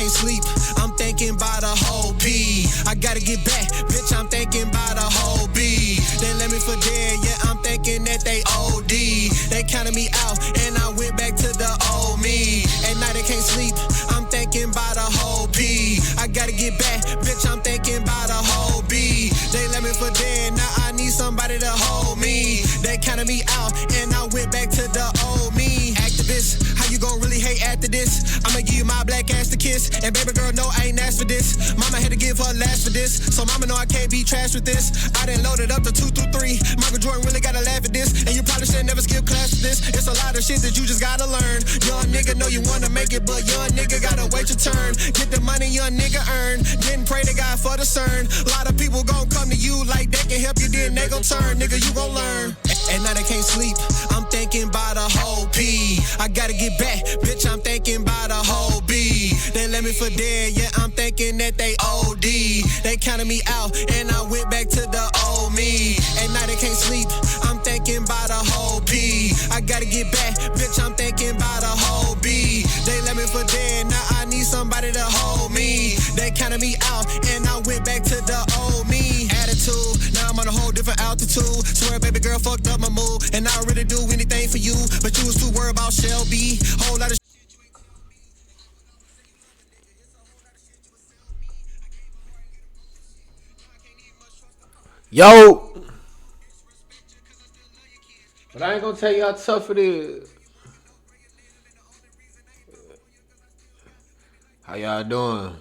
can't sleep. I'm thinking about a whole P. I gotta get back, bitch, I'm thinking about a whole B. They let me for dead, yeah, I'm thinking that they OD. They counted me out, and I went back to the old me. At night I can't sleep, I'm thinking about a whole P. I gotta get back, bitch, I'm thinking about a whole B. They let me for dead, now I need somebody to hold me. They counted me out, and I went back to the old me. Activist, how you gon' really hate after this? I'ma give you my black ass to kiss, and baby girl, no, I ain't asked for this. Mama had to give her last for this, so mama know I can't be trash with this. I done loaded up to 2 through 3. Michael Jordan really gotta laugh at this, and you probably should never skip class for this. It's a lot of shit that you just gotta learn. Young nigga know you wanna make it, but young nigga gotta wait your turn. Get the money young nigga earn, didn't pray to God for the CERN. A lot of people gon' come to you like they can help you, then they gon' turn. Nigga, you gon' learn. At night I can't sleep, I'm thinking about a whole P. I gotta get back, bitch, I'm thinking about a whole B. They let me for dead, yeah, I'm thinking that they OD. They counted me out, and I went back to the old me. At night I can't sleep, I'm thinking about a whole P. I gotta get back, bitch, I'm thinking about a whole B. They let me for dead, now I need somebody to hold me. They counted me out, and I went back to the old me. Attitude, now I'm on a whole different altitude. Swear baby girl fucked up my mood, and I don't really do anything for you, but you was too worried about Shelby. Whole lot of Yo, but I ain't gonna tell you how tough it is. How y'all doing?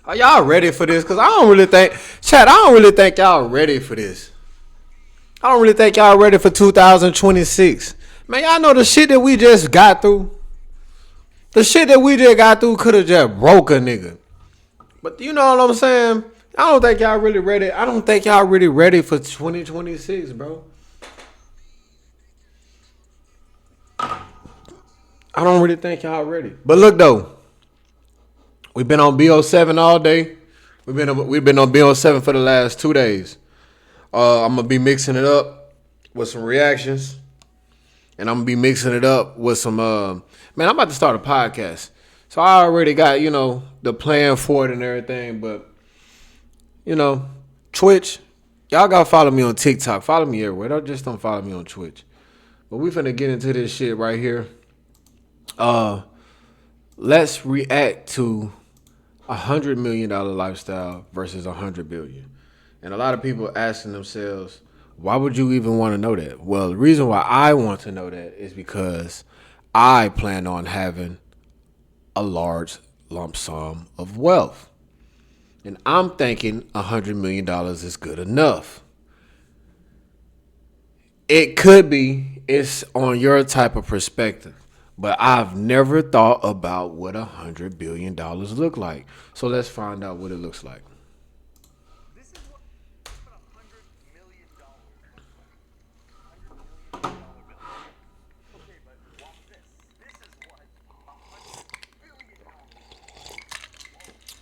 Are y'all ready for this? Cause I don't really think, Chad, I don't really think y'all ready for this. I don't really think y'all ready for 2026. Man, y'all know the shit that we just got through. The shit that we just got through could have just broke a nigga. But you know what I'm saying? I don't think y'all really ready. I don't think y'all really ready for 2026, bro. I don't really think y'all ready. But look though, we've been on BO7 all day. We've been on BO7 for the last 2 days. I'm gonna be mixing it up with some reactions, and I'm gonna be mixing it up with some. Man, I'm about to start a podcast, so I already got the plan for it and everything. But Twitch, y'all gotta follow me on TikTok. Follow me everywhere. Don't follow me on Twitch. But we finna get into this shit right here. Let's react to $100 million lifestyle versus $100 billion. And a lot of people asking themselves, why would you even want to know that? Well, the reason why I want to know that is because I plan on having a large lump sum of wealth. And I'm thinking $100 million is good enough. It could be. It's on your type of perspective. But I've never thought about what $100 billion look like. So let's find out what it looks like. This is what $100 million Okay, but watch this. This is what $100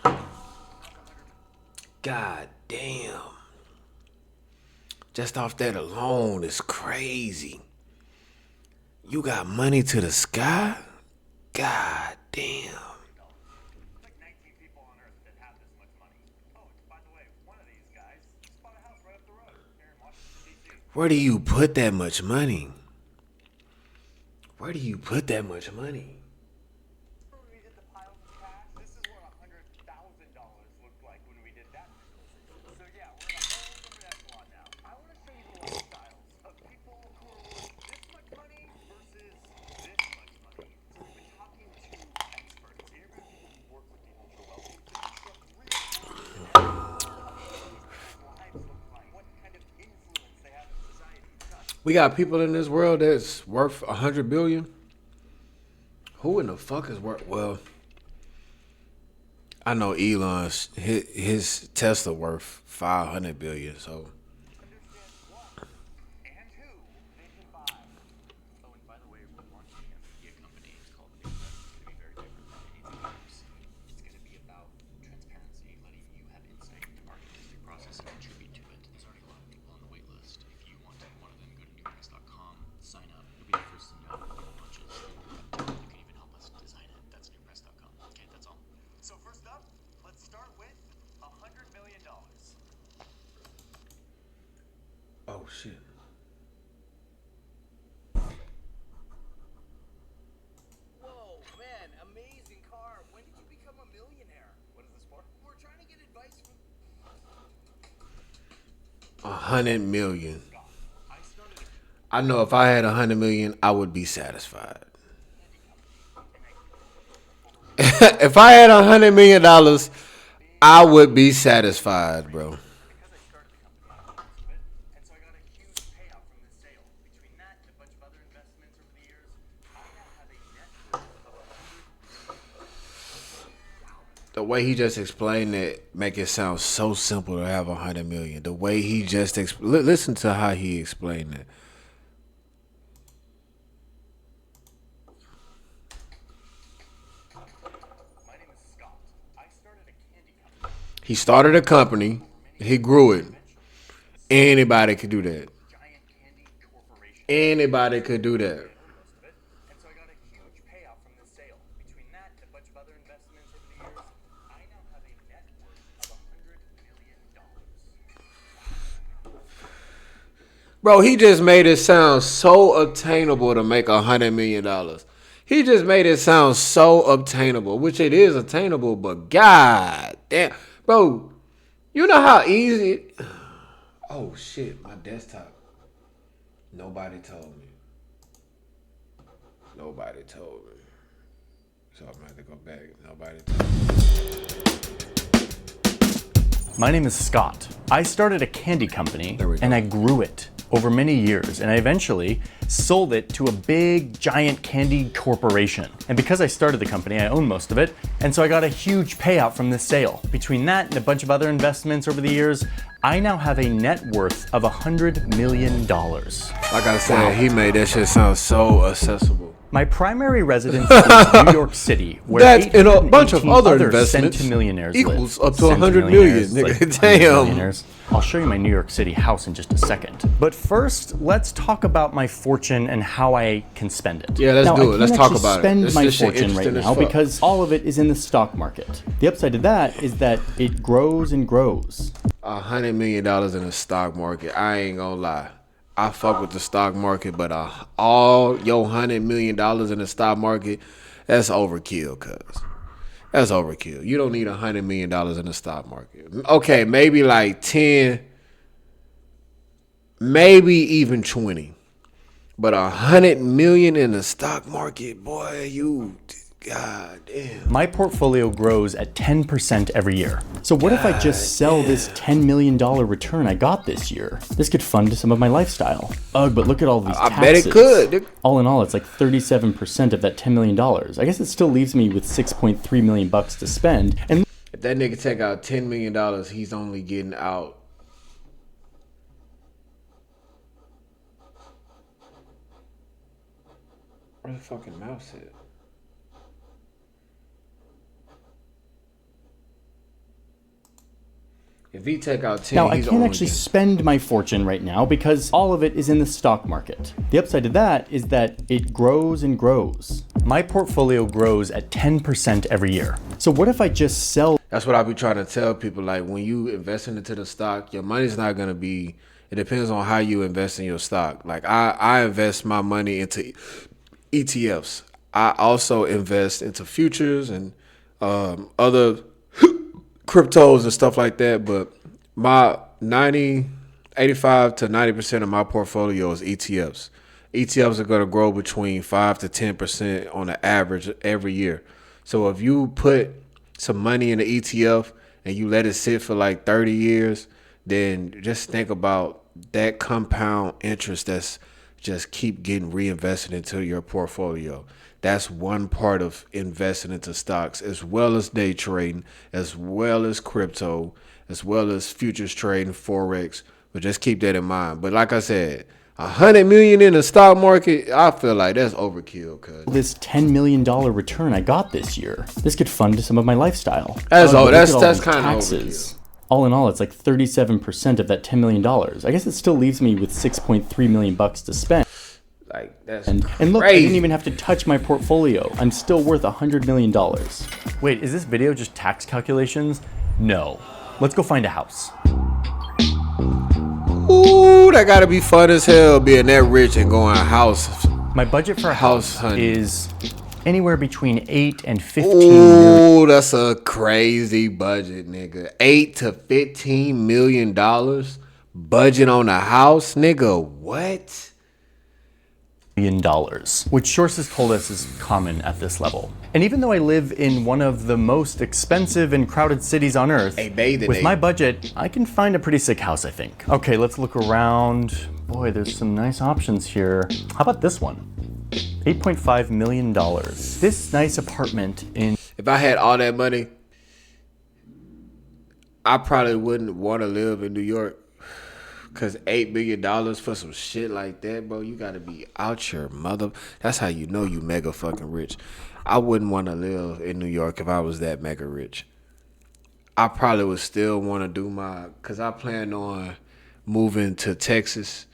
billion. God damn. Just off that alone is crazy. You got money to the sky? God damn. Like 19 people on Earth that have this much money. Oh, by the way, one of these guys just bought a house right up the road here in Washington, D.C. Where do you put that much money? Where do you put that much money? When we did the piles of cash, this is what $100,000 looked like when we did that. So yeah, we're in a whole different echelon now. I want to show you the lifestyles of people who are worth this much money versus this much money. So we've been talking to experts, interviewing people who work with the ultra wealthy to construct real stories about what these lives look like, what kind of influence they have in society. We got people in this world that's worth $100 billion. Who in the fuck is worth? Well, I know Elon's his Tesla worth $500 billion. So Understand what and who they can buy. Oh, and by the way, we're launching a media company. It's called Big Red. It's going to be very different than anything else. It's going to be about transparency, letting you have insight into our artistic process and contribute to it. There's already a lot of people on the wait list. If you want to be one of them, go to newpress.com, sign up. You'll be the first to know when it launches. You can even help us design it. That's newpress.com. Oh shit. Whoa, man, amazing car. When did you become a millionaire? What is this for? We're trying to get advice from 100 million. I started a I know if I had 100 million, I would be satisfied. If I had $100 million, I would be satisfied, bro. because I started the company, and so I got a huge payout from the sale. Between that and a bunch of other investments over the years, I now have a net worth of The way he just explained it, make it sound so simple to have 100 million. The way he just listen to how he explained it. My name is Scott. I started a candy company. He started a company. He grew it. Anybody could do that. Giant candy corporation. Anybody could do that. Most of it. And so I got a huge payout from the sale. Between that and a bunch of other investments over the years, I now have a net worth of $100 million. Bro, he just made it sound so obtainable to make $100 million. He just made it sound so obtainable, which it is attainable, but god damn. Bro, you know how easy. Oh shit, my desktop. Nobody told me. Nobody told me. So I'm gonna have to go back. Nobody told me. My name is Scott. I started a candy company There we go. and I grew it over many years, and I eventually sold it to a big giant candy corporation. And because I started the company, I own most of it, and so I got a huge payout from this sale. Between that and a bunch of other investments over the years, I now have a net worth of $100 million. Like I said, he made that shit sound so accessible. My primary residence is New York City, where That and a bunch of 818 other other investments centimillionaires equals live. up to 100 million, Centimillionaires, nigga. like Damn. millionaires. I'll show you my New York City house in just a second. But first, let's talk about my fortune and how I can spend it. Yeah, let's now, do it. Let's talk about it. spend This my shit fortune right interesting as now fuck. because all of it is in the stock market. The upside to that is that it grows and grows. $100 million in the stock market. I ain't gonna lie. I fuck with the stock market, but all your $100 million in the stock market, that's overkill, cuz. That's overkill. You don't need $100 million in the stock market. Okay, maybe like 10, maybe even 20. But $100 million in the stock market, boy, you, god damn. My portfolio grows at 10% every year. So what if I just sell this $10 million return I got this year? This could fund some of my lifestyle. Ugh, but look at all these I taxes. bet it could. All in all, it's like 37% of that $10 million. I guess it still leaves me with $6.3 million to spend. And If that nigga take out $10 million, he's only getting out. Where the fucking mouse at? If he take out 10, now I he's can't only actually getting- spend my fortune right now because all of it is in the stock market. The upside to that is that it grows and grows. My portfolio grows at 10% every year. So what if I just sell? That's what I be trying to tell people. Like, when you investing into the stock, your money's not gonna be. It depends on how you invest in your stock. Like, I invest my money into ETFs. I also invest into futures and other cryptos and stuff like that. But my 85 to 90% of my portfolio is ETFs. ETFs are going to grow between 5 to 10% on the average every year. So if you put some money in the ETF and you let it sit for like 30 years, then just think about that compound interest that's just keep getting reinvested into your portfolio. That's one part of investing into stocks, as well as day trading, as well as crypto, as well as futures trading, Forex. But just keep that in mind. But like I said, $100 million in the stock market, I feel like that's overkill. Cause This $10 million return I got this year. This could fund some of my lifestyle. That's But all- look at all that's these kinda taxes. All in all, it's like 37% of that $10 million. I guess it still leaves me with $6.3 million to spend. like that's And look, I crazy. didn't even have to touch my portfolio. I'm still worth $100 million. Wait, is this video just tax calculations? No. Let's go find a house. Ooh, that gotta be fun as hell being that rich and going house. My budget for a House house hunting. is anywhere between 8 and 15 million. Ooh, that's a crazy budget, nigga. $8 to $15 million budget on a house, nigga. What? Dollars, which sources told us is common at this level. And even though I live in one of the most expensive and crowded cities on earth, with my budget, I can find a pretty sick house, I think. Okay, let's look around. Boy, there's some nice options here. How about this one? $8.5 million. This nice apartment in... If I had all that money, I probably wouldn't want to live in New York. Cause $8 million for some shit like that, bro, you gotta be out your mother. That's how you know you mega fucking rich. I wouldn't want to live in New York if I was that mega rich. I probably would still want to do cause I plan on moving to Texas.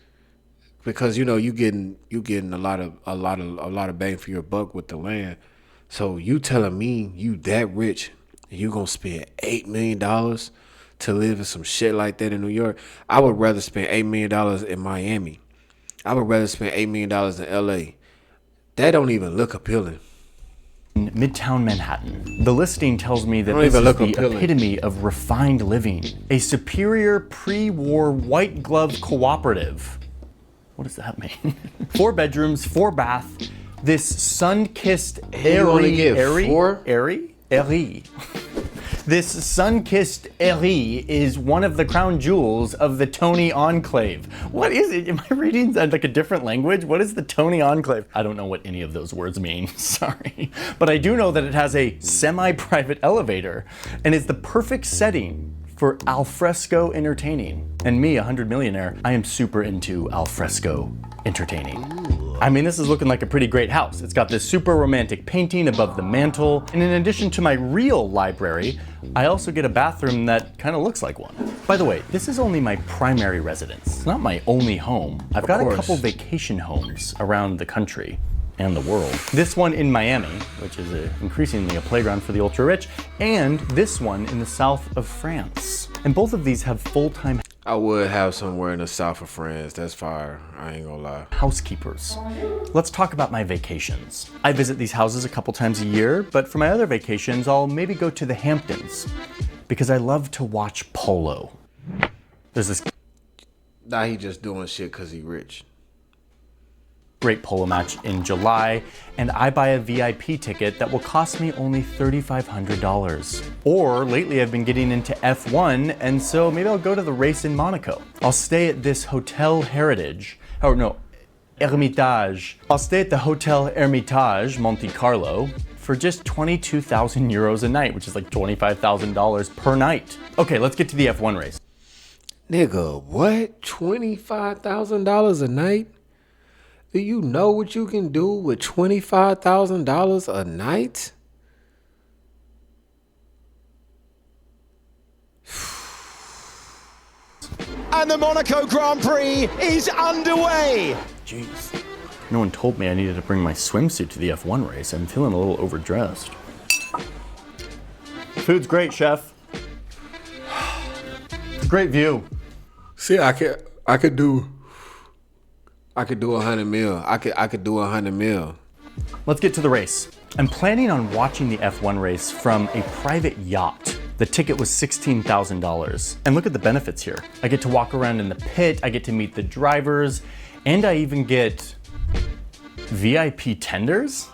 Because you know you getting a lot of bang for your buck with the land. So you telling me you that rich and you gonna spend $8 million to live in some shit like that in New York? I would rather spend $8 million in Miami. I would rather spend $8 million in LA. That don't even look appealing. Midtown Manhattan. The listing tells me that Don't this even is look the appealing. epitome of refined living. A superior pre-war white glove cooperative. What does that mean? 4 bedrooms, 4 bath. This sun-kissed You only get 4? airy. This sun-kissed airy is one of the crown jewels of the Tony Enclave. What is it? Am I reading like a different language? What is the Tony Enclave? I don't know what any of those words mean, sorry. But I do know that it has a semi-private elevator and is the perfect setting for alfresco entertaining. And me, 100 millionaire, I am super into alfresco entertaining. I mean, this is looking like a pretty great house. It's got this super romantic painting above the mantle. And in addition to my real library, I also get a bathroom that kind of looks like one. By the way, this is only my primary residence. It's not my only home. I've got a couple vacation homes around the country and the world. This one in Miami, which is increasingly a playground for the ultra rich, and this one in the south of France. And both of these have full-time I would have somewhere in the south of France. That's fire. I ain't gonna lie. housekeepers. Let's talk about my vacations. I visit these houses a couple times a year, but for my other vacations, I'll maybe go to the Hamptons because I love to watch polo. There's this Nah, he just doing shit cause he rich. great polo match in July, and I buy a VIP ticket that will cost me only $3,500. Or lately I've been getting into F1, and so maybe I'll go to the race in Monaco. I'll stay at this Hotel Heritage, or no, Hermitage. I'll stay at the Hotel Hermitage, Monte Carlo, for just 22,000 euros a night, which is like $25,000 per night. Okay, let's get to the F1 race. Nigga, what? $25,000 a night? Do you know what you can do with $25,000 a night? And the Monaco Grand Prix is underway. Jeez. No one told me I needed to bring my swimsuit to the F1 race. I'm feeling a little overdressed. Food's great, chef. Great view. See, I could do 100 mil. I could do 100 mil. Let's get to the race. I'm planning on watching the F1 race from a private yacht. The ticket was $16,000. And look at the benefits here. I get to walk around in the pit, I get to meet the drivers, and I even get VIP tenders?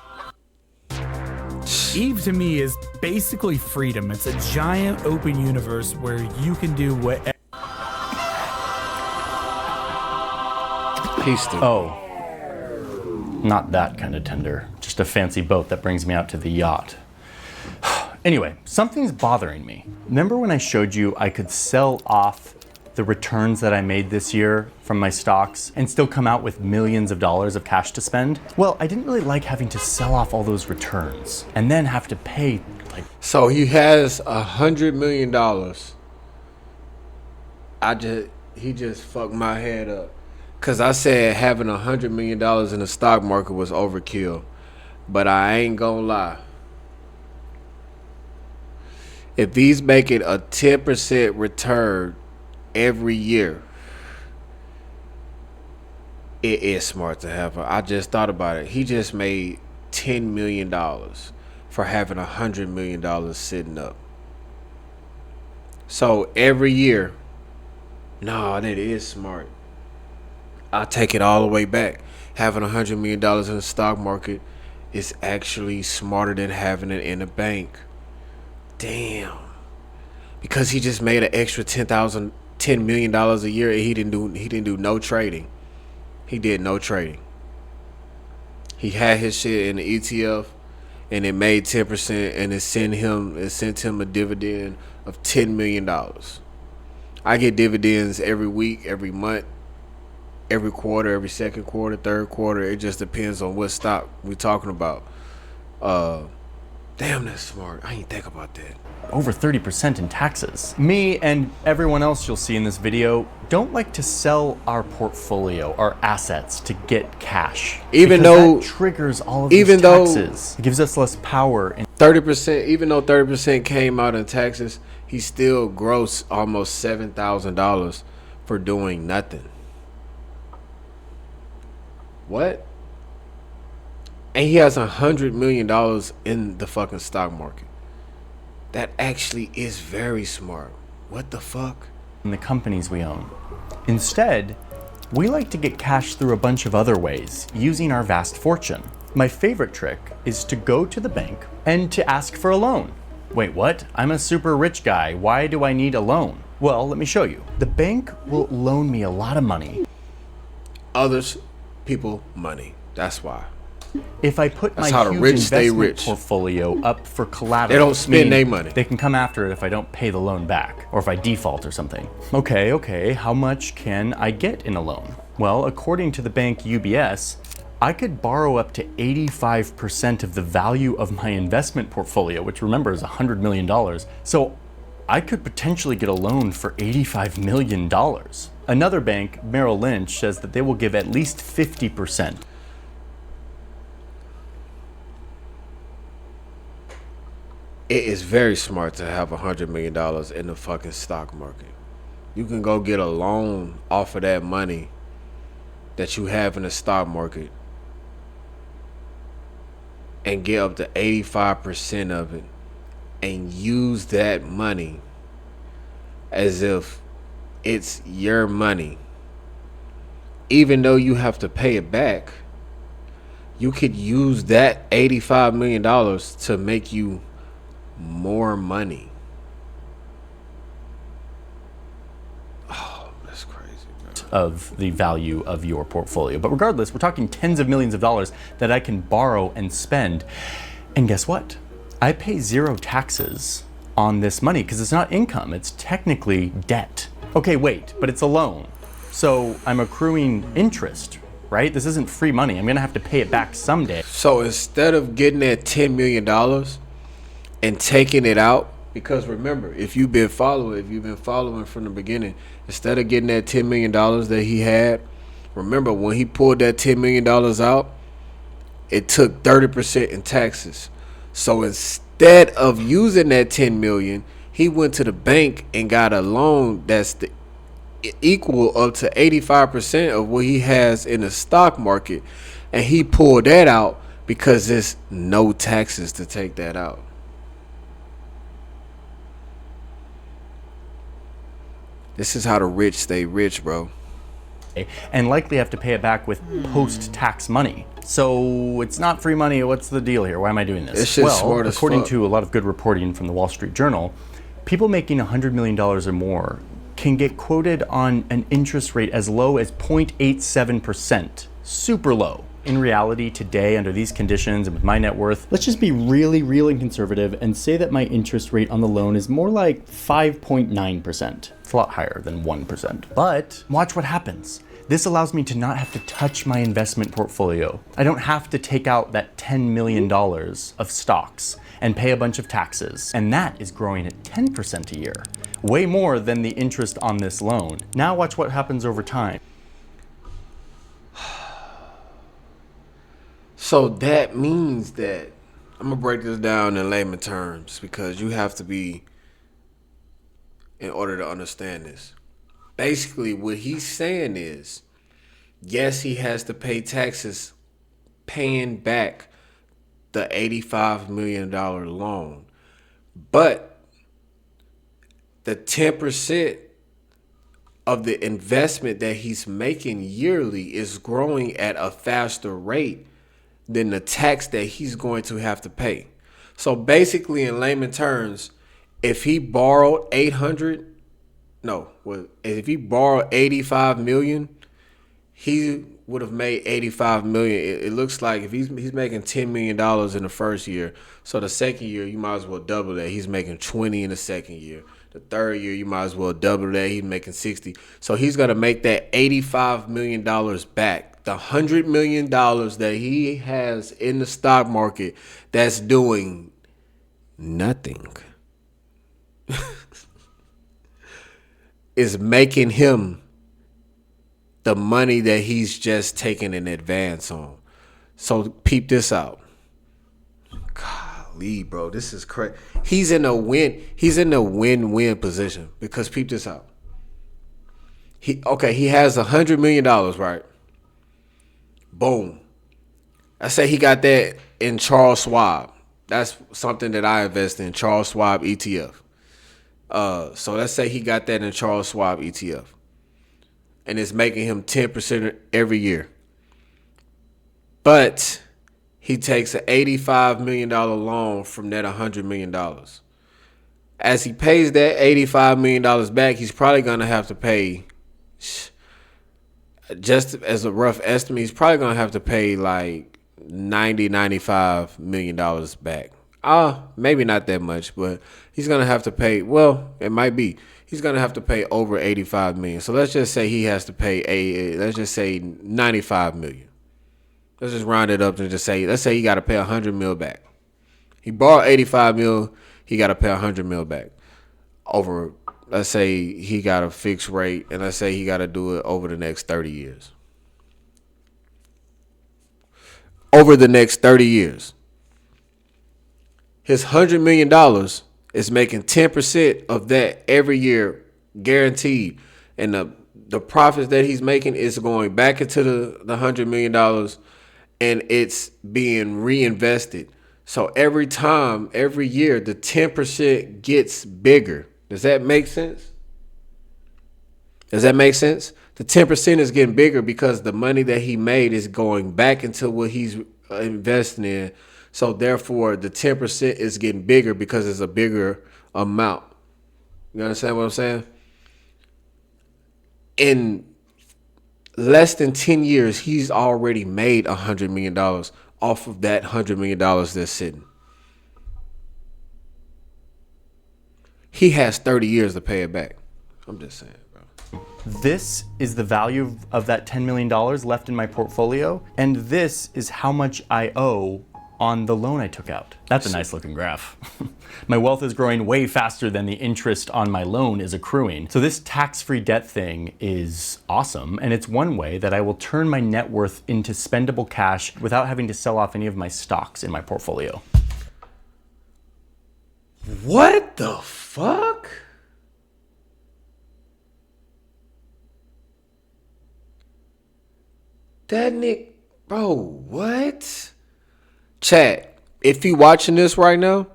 Eve to me is basically freedom. It's a giant open universe where you can do whatever. Peace to Oh, not that kind of tender. Just a fancy boat that brings me out to the yacht. Anyway, something's bothering me. Remember when I showed you I could sell off the returns that I made this year from my stocks and still come out with millions of dollars of cash to spend? Well, I didn't really like having to sell off all those returns and then have to pay like... So he has $100 million. He just fucked my head up. Cause I said having $100 million in the stock market was overkill. But I ain't gonna lie. If he's making a 10% return every year, It is smart to have her. I just thought about it. He just made $10 million for having $100 million sitting up. So every year, no, that is smart. I'll take it all the way back. Having $100 million in the stock market is actually smarter than having it in a bank. Damn. Because he just made an extra $10 million a year and he didn't do no trading. He did no trading. He had his shit in the ETF and it made 10% and it sent him a dividend of $10 million. I get dividends every week, every month, every quarter, every second quarter, third quarter. It just depends on what stock we're talking about. Damn, that's smart. I ain't think about that. Over 30% in taxes. Me and everyone else you'll see in this video don't like to sell our portfolio, our assets, to get cash. Even because though that triggers all of these taxes. It gives us less power. And 30%, even though 30% came out in taxes, he still grossed almost $7,000 for doing nothing. What? And he has $100 million in the fucking stock market. That actually is very smart. What the fuck? the companies we own. Instead, we like to get cash through a bunch of other ways, using our vast fortune. My favorite trick is to go to the bank and to ask for a loan. Wait, what? I'm a super rich guy. Why do I need a loan? Well, let me show you. The bank will loan me a lot of money. Others, people, money. That's why. If I put That's my how the huge rich stay investment rich. portfolio up for collateral, They don't spend meaning their money. They can come after it if I don't pay the loan back, or if I default or something. Okay, how much can I get in a loan? Well, according to the bank UBS, I could borrow up to 85% of the value of my investment portfolio, which remember is $100 million. So I could potentially get a loan for $85 million. Another bank, Merrill Lynch, says that they will give at least 50%. It is very smart to have $100 million in the fucking stock market. You can go get a loan off of that money that you have in the stock market and get up to 85% of it and use that money as if it's your money. Even though you have to pay it back, you could use that $85 million to make you more money. Oh, that's crazy, bro. Of the value of your portfolio. But regardless, we're talking tens of millions of dollars that I can borrow and spend. And guess what? I pay zero taxes on this money because it's not income. It's technically debt. Okay, wait, but it's a loan. So I'm accruing interest, right? This isn't free money. I'm gonna have to pay it back someday. So instead of getting that $10 million and taking it out, because remember, if you've been following from the beginning, instead of getting that $10 million that he had, remember when he pulled that $10 million out, it took 30% in taxes. So instead of using that $10 million, he went to the bank and got a loan that's equal up to 85% of what he has in the stock market, and he pulled that out because there's no taxes to take that out. This is how the rich stay rich, bro. And likely have to pay it back with post-tax money. So it's not free money. What's the deal here? Why am I doing this? This shit's smart as according fuck. to a lot of good reporting from the Wall Street Journal, people making $100 million or more can get quoted on an interest rate as low as 0.87%. Super low. In reality, today, under these conditions and with my net worth, let's just be really, really conservative and say that my interest rate on the loan is more like 5.9%. It's a lot higher than 1%. But watch what happens. This allows me to not have to touch my investment portfolio. I don't have to take out that $10 million of stocks and pay a bunch of taxes. And that is growing at 10% a year. Way more than the interest on this loan. Now watch what happens over time. So that means that, I'm gonna break this down in layman terms because you have to be, in order to understand this. Basically, what he's saying is Yes, he has to pay taxes paying back the $85 million loan. But the 10% of the investment that he's making yearly is growing at a faster rate than the tax that he's going to have to pay. So basically, in layman terms, if he borrowed if he borrowed 85 million, he would have made 85 million. It looks like if he's making $10 million in the first year, so the second year you might as well double that. He's making 20 in the second year. The third year you might as well double that. He's making 60. So he's gonna make that $85 million back. The $100 million that he has in the stock market that's doing nothing is making him the money that he's just taking an advance on. So peep this out. Golly, bro, this is crazy. He's in a win-win position because peep this out. He has $100 million, right? Boom. I say he got that in Charles Schwab. That's something that I invest in, Charles Schwab ETF. So let's say he got that in Charles Schwab ETF. And it's making him 10% every year. But he takes an $85 million loan from that $100 million. As he pays that $85 million back, he's probably going to have to pay, just as a rough estimate, he's probably going to have to pay like $95 million back. Maybe not that much, but he's going to have to pay, well, it might be. He's going to have to pay over 85 million. So let's just say he has to pay let's just say 95 million. Let's just round it up and just say, let's say he got to pay 100 mil back. He borrowed 85 mil, he got to pay 100 mil back. Over, let's say he got a fixed rate, and let's say he got to do it over the next 30 years. Over the next 30 years. His $100 million is making 10% of that every year, guaranteed. And the profits that he's making is going back into the $100 million, and it's being reinvested. So every year, the 10% gets bigger. Does that make sense? The 10% is getting bigger because the money that he made is going back into what he's investing in. So therefore, the 10% is getting bigger because it's a bigger amount. You understand what I'm saying? In less than 10 years, he's already made $100 million off of that $100 million that's sitting. He has 30 years to pay it back. I'm just saying, bro. This is the value of that $10 million left in my portfolio, and this is how much I owe on the loan I took out. That's a nice looking graph. My wealth is growing way faster than the interest on my loan is accruing. So this tax-free debt thing is awesome, and it's one way that I will turn my net worth into spendable cash without having to sell off any of my stocks in my portfolio. What the fuck? That Nick, bro, what? Chat, if you watching this right now,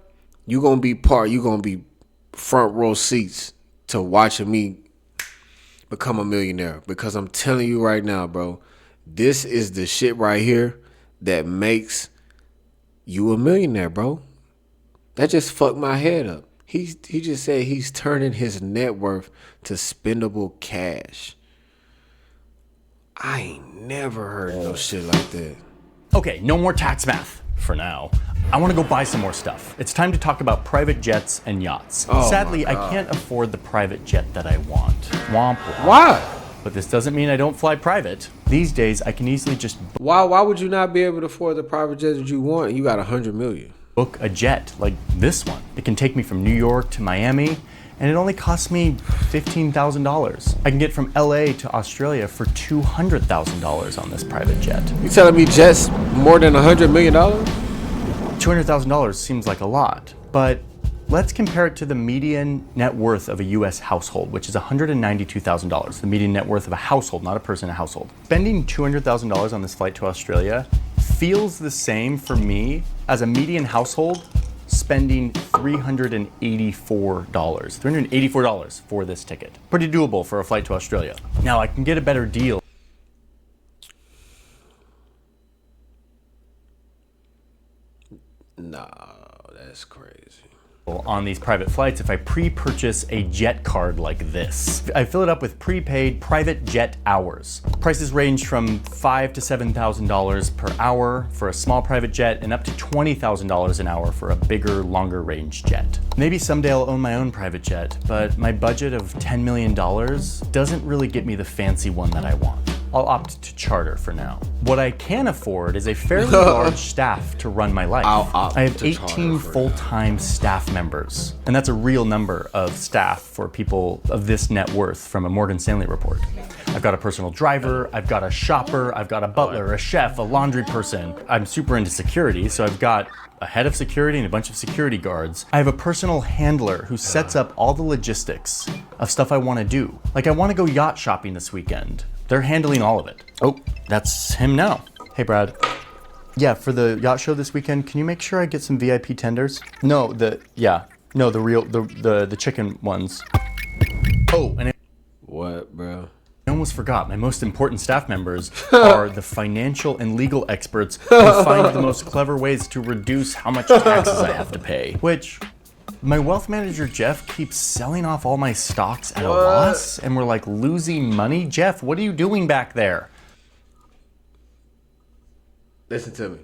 you're going to be front row seats to watching me become a millionaire. Because I'm telling you right now, bro, this is the shit right here that makes you a millionaire, bro. That just fucked my head up. He just said he's turning his net worth to spendable cash. I ain't never heard no shit like that. Okay, no more tax math for now. I want to go buy some more stuff. It's time to talk about private jets and yachts. Sadly, I can't afford the private jet that I want. Womp womp. Why? But this doesn't mean I don't fly private. These days, I can easily just Why would you not be able to afford the private jet that you want? You got $100 million. book a jet like this one. It can take me from New York to Miami, and it only costs me $15,000. I can get from LA to Australia for $200,000 on this private jet. You telling me jets more than $100 million? $200,000 seems like a lot, but let's compare it to the median net worth of a US household, which is $192,000. The median net worth of a household, not a person, a household. Spending $200,000 on this flight to Australia feels the same for me as a median household spending $384 for this ticket. Pretty doable for a flight to Australia. Now I can get a better deal. No, that's crazy. On these private flights if I pre-purchase a jet card like this. I fill it up with prepaid private jet hours. Prices range from $5,000 to $7,000 per hour for a small private jet and up to $20,000 an hour for a bigger, longer range jet. Maybe someday I'll own my own private jet, but my budget of $10 million doesn't really get me the fancy one that I want. I'll opt to charter for now. What I can afford is a fairly large staff to run my life. I have 18 full-time staff members, and that's a real number of staff for people of this net worth from a Morgan Stanley report. I've got a personal driver, I've got a shopper, I've got a butler, a chef, a laundry person. I'm super into security, so I've got a head of security and a bunch of security guards. I have a personal handler who sets up all the logistics of stuff I want to do. Like I want to go yacht shopping this weekend. They're handling all of it. Oh, that's him now. Hey, Brad. Yeah, for the yacht show this weekend, can you make sure I get some VIP tenders? No, the chicken ones. Oh, and What, bro? I almost forgot, my most important staff members are the financial and legal experts who find the most clever ways to reduce how much taxes I have to pay. Which, my wealth manager, Jeff, keeps selling off all my stocks at a loss, and we're like losing money. Jeff, what are you doing back there? Listen to me.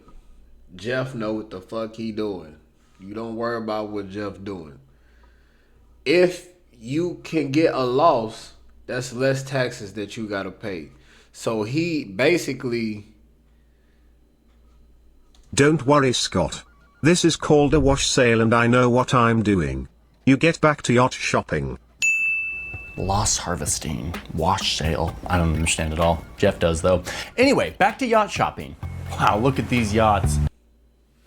Jeff know what the fuck he doing. You don't worry about what Jeff doing. If you can get a loss, that's less taxes that you gotta pay. So he basically... Don't worry, Scott. This is called a wash sale and I know what I'm doing. You get back to yacht shopping. Loss harvesting, wash sale. I don't understand it all. Jeff does though. Anyway, back to yacht shopping. Wow, look at these yachts.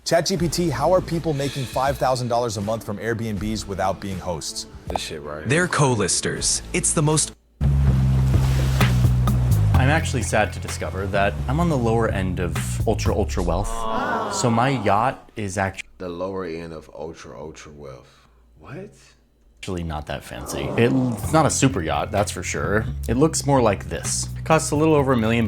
ChatGPT, how are people making $5,000 a month from Airbnbs without being hosts? This shit right here. They're co-listers. It's the most... I'm actually sad to discover that I'm on the lower end of ultra wealth. So my yacht is actually The lower end of ultra wealth. What? not that fancy. It's not a super yacht, that's for sure. It looks more like this. It costs a little over $1 million.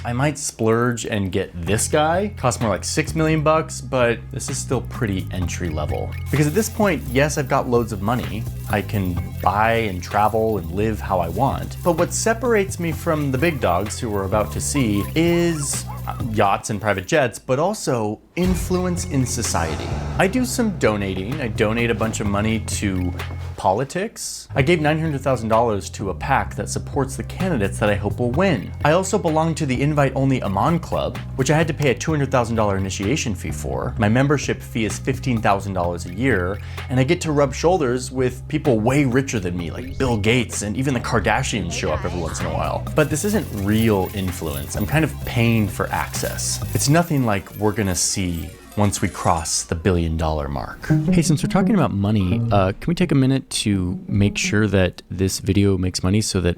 I might splurge and get this guy. Costs more like $6 million, but this is still pretty entry level. Because at this point, yes, I've got loads of money. I can buy and travel and live how I want. But what separates me from the big dogs who we're about to see is yachts and private jets, but also influence in society. I do some donating. I donate a bunch of money to politics. I gave $900,000 to a PAC that supports the candidates that I hope will win. I also belong to the invite-only Aman Club, which I had to pay a $200,000 initiation fee for. My membership fee is $15,000 a year, and I get to rub shoulders with people way richer than me, like Bill Gates, and even the Kardashians show up every once in a while. But this isn't real influence. I'm kind of paying for access. It's nothing like we're gonna see once we cross the $1 billion mark. Hey, since we're talking about money, can we take a minute to make sure that this video makes money so that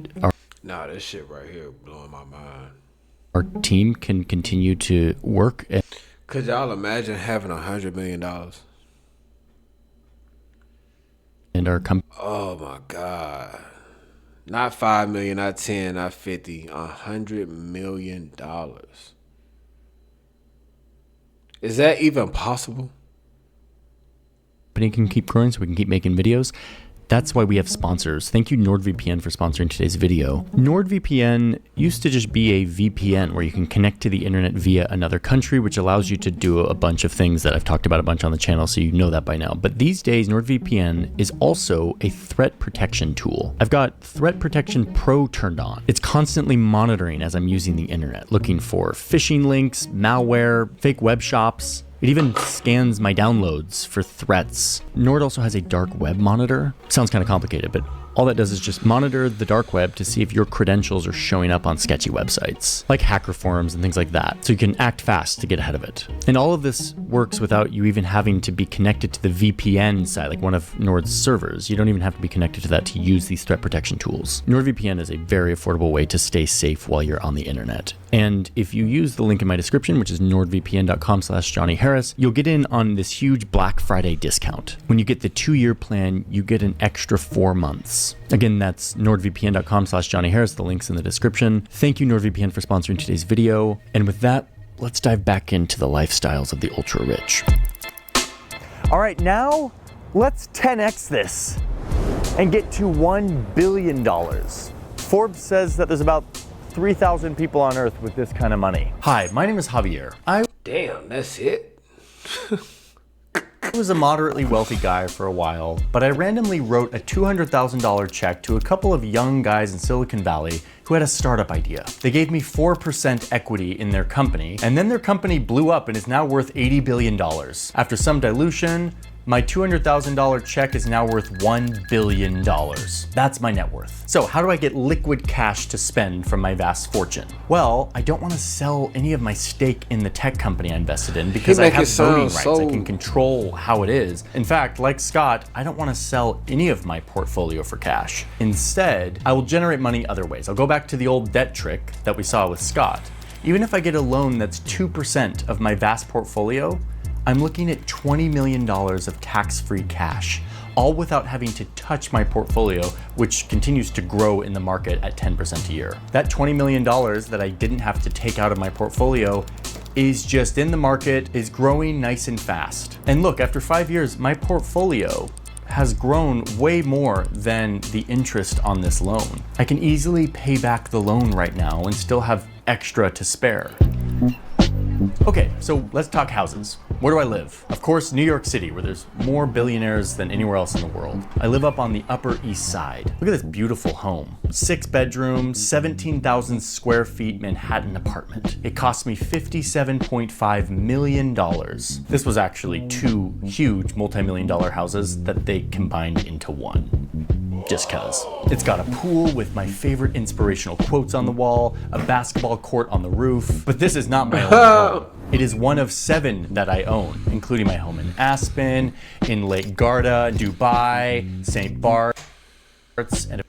Nah, this shit right here blowing my mind. our team can continue to work? Could y'all imagine having $100 million? And our company. Oh my God. Not 5 million, not 10, not 50, $100 million. Is that even possible? Company can keep growing so we can keep making videos. That's why we have sponsors. Thank you, NordVPN, for sponsoring today's video. NordVPN used to just be a VPN where you can connect to the internet via another country, which allows you to do a bunch of things that I've talked about a bunch on the channel, so you know that by now. But these days, NordVPN is also a threat protection tool. I've got Threat Protection Pro turned on. It's constantly monitoring as I'm using the internet, looking for phishing links, malware, fake web shops. It even scans my downloads for threats. Nord also has a dark web monitor. Sounds kind of complicated, but All that does is just monitor the dark web to see if your credentials are showing up on sketchy websites, like hacker forums and things like that, so you can act fast to get ahead of it. And all of this works without you even having to be connected to the VPN site, like one of Nord's servers. You don't even have to be connected to that to use these threat protection tools. NordVPN is a very affordable way to stay safe while you're on the internet. And if you use the link in my description, which is nordvpn.com/JohnnyHarris, you'll get in on this huge Black Friday discount. When you get the 2-year plan, you get an extra 4 months. Again, that's nordvpn.com/JohnnyHarris. The link's in the description. Thank you, NordVPN, for sponsoring today's video. And with that, let's dive back into the lifestyles of the ultra rich. All right, now let's 10x this and get to $1 billion. Forbes says that there's about 3,000 people on Earth with this kind of money. Hi, my name is Javier. Damn, that's it? I was a moderately wealthy guy for a while, but I randomly wrote a $200,000 check to a couple of young guys in Silicon Valley who had a startup idea. They gave me 4% equity in their company, and then their company blew up and is now worth $80 billion. After some dilution, my $200,000 check is now worth $1 billion. That's my net worth. So how do I get liquid cash to spend from my vast fortune? Well, I don't want to sell any of my stake in the tech company I invested in because I have voting rights. I can control how it is. In fact, like Scott, I don't want to sell any of my portfolio for cash. Instead, I will generate money other ways. I'll go back to the old debt trick that we saw with Scott. Even if I get a loan that's 2% of my vast portfolio, I'm looking at $20 million of tax-free cash, all without having to touch my portfolio, which continues to grow in the market at 10% a year. That $20 million that I didn't have to take out of my portfolio is just in the market, is growing nice and fast. And look, after 5 years, my portfolio has grown way more than the interest on this loan. I can easily pay back the loan right now and still have extra to spare. Okay, so let's talk houses. Where do I live? Of course, New York City, where there's more billionaires than anywhere else in the world. I live up on the Upper East Side. Look at this beautiful home. 6 bedrooms, 17,000 square feet Manhattan apartment. It cost me $57.5 million. This was actually 2 huge multi-million-dollar houses that they combined into one. Just cause. It's got a pool with my favorite inspirational quotes on the wall, a basketball court on the roof, but this is not my only home. It is one of 7 that I own, including my home in Aspen, in Lake Garda, Dubai, St. Bart's, and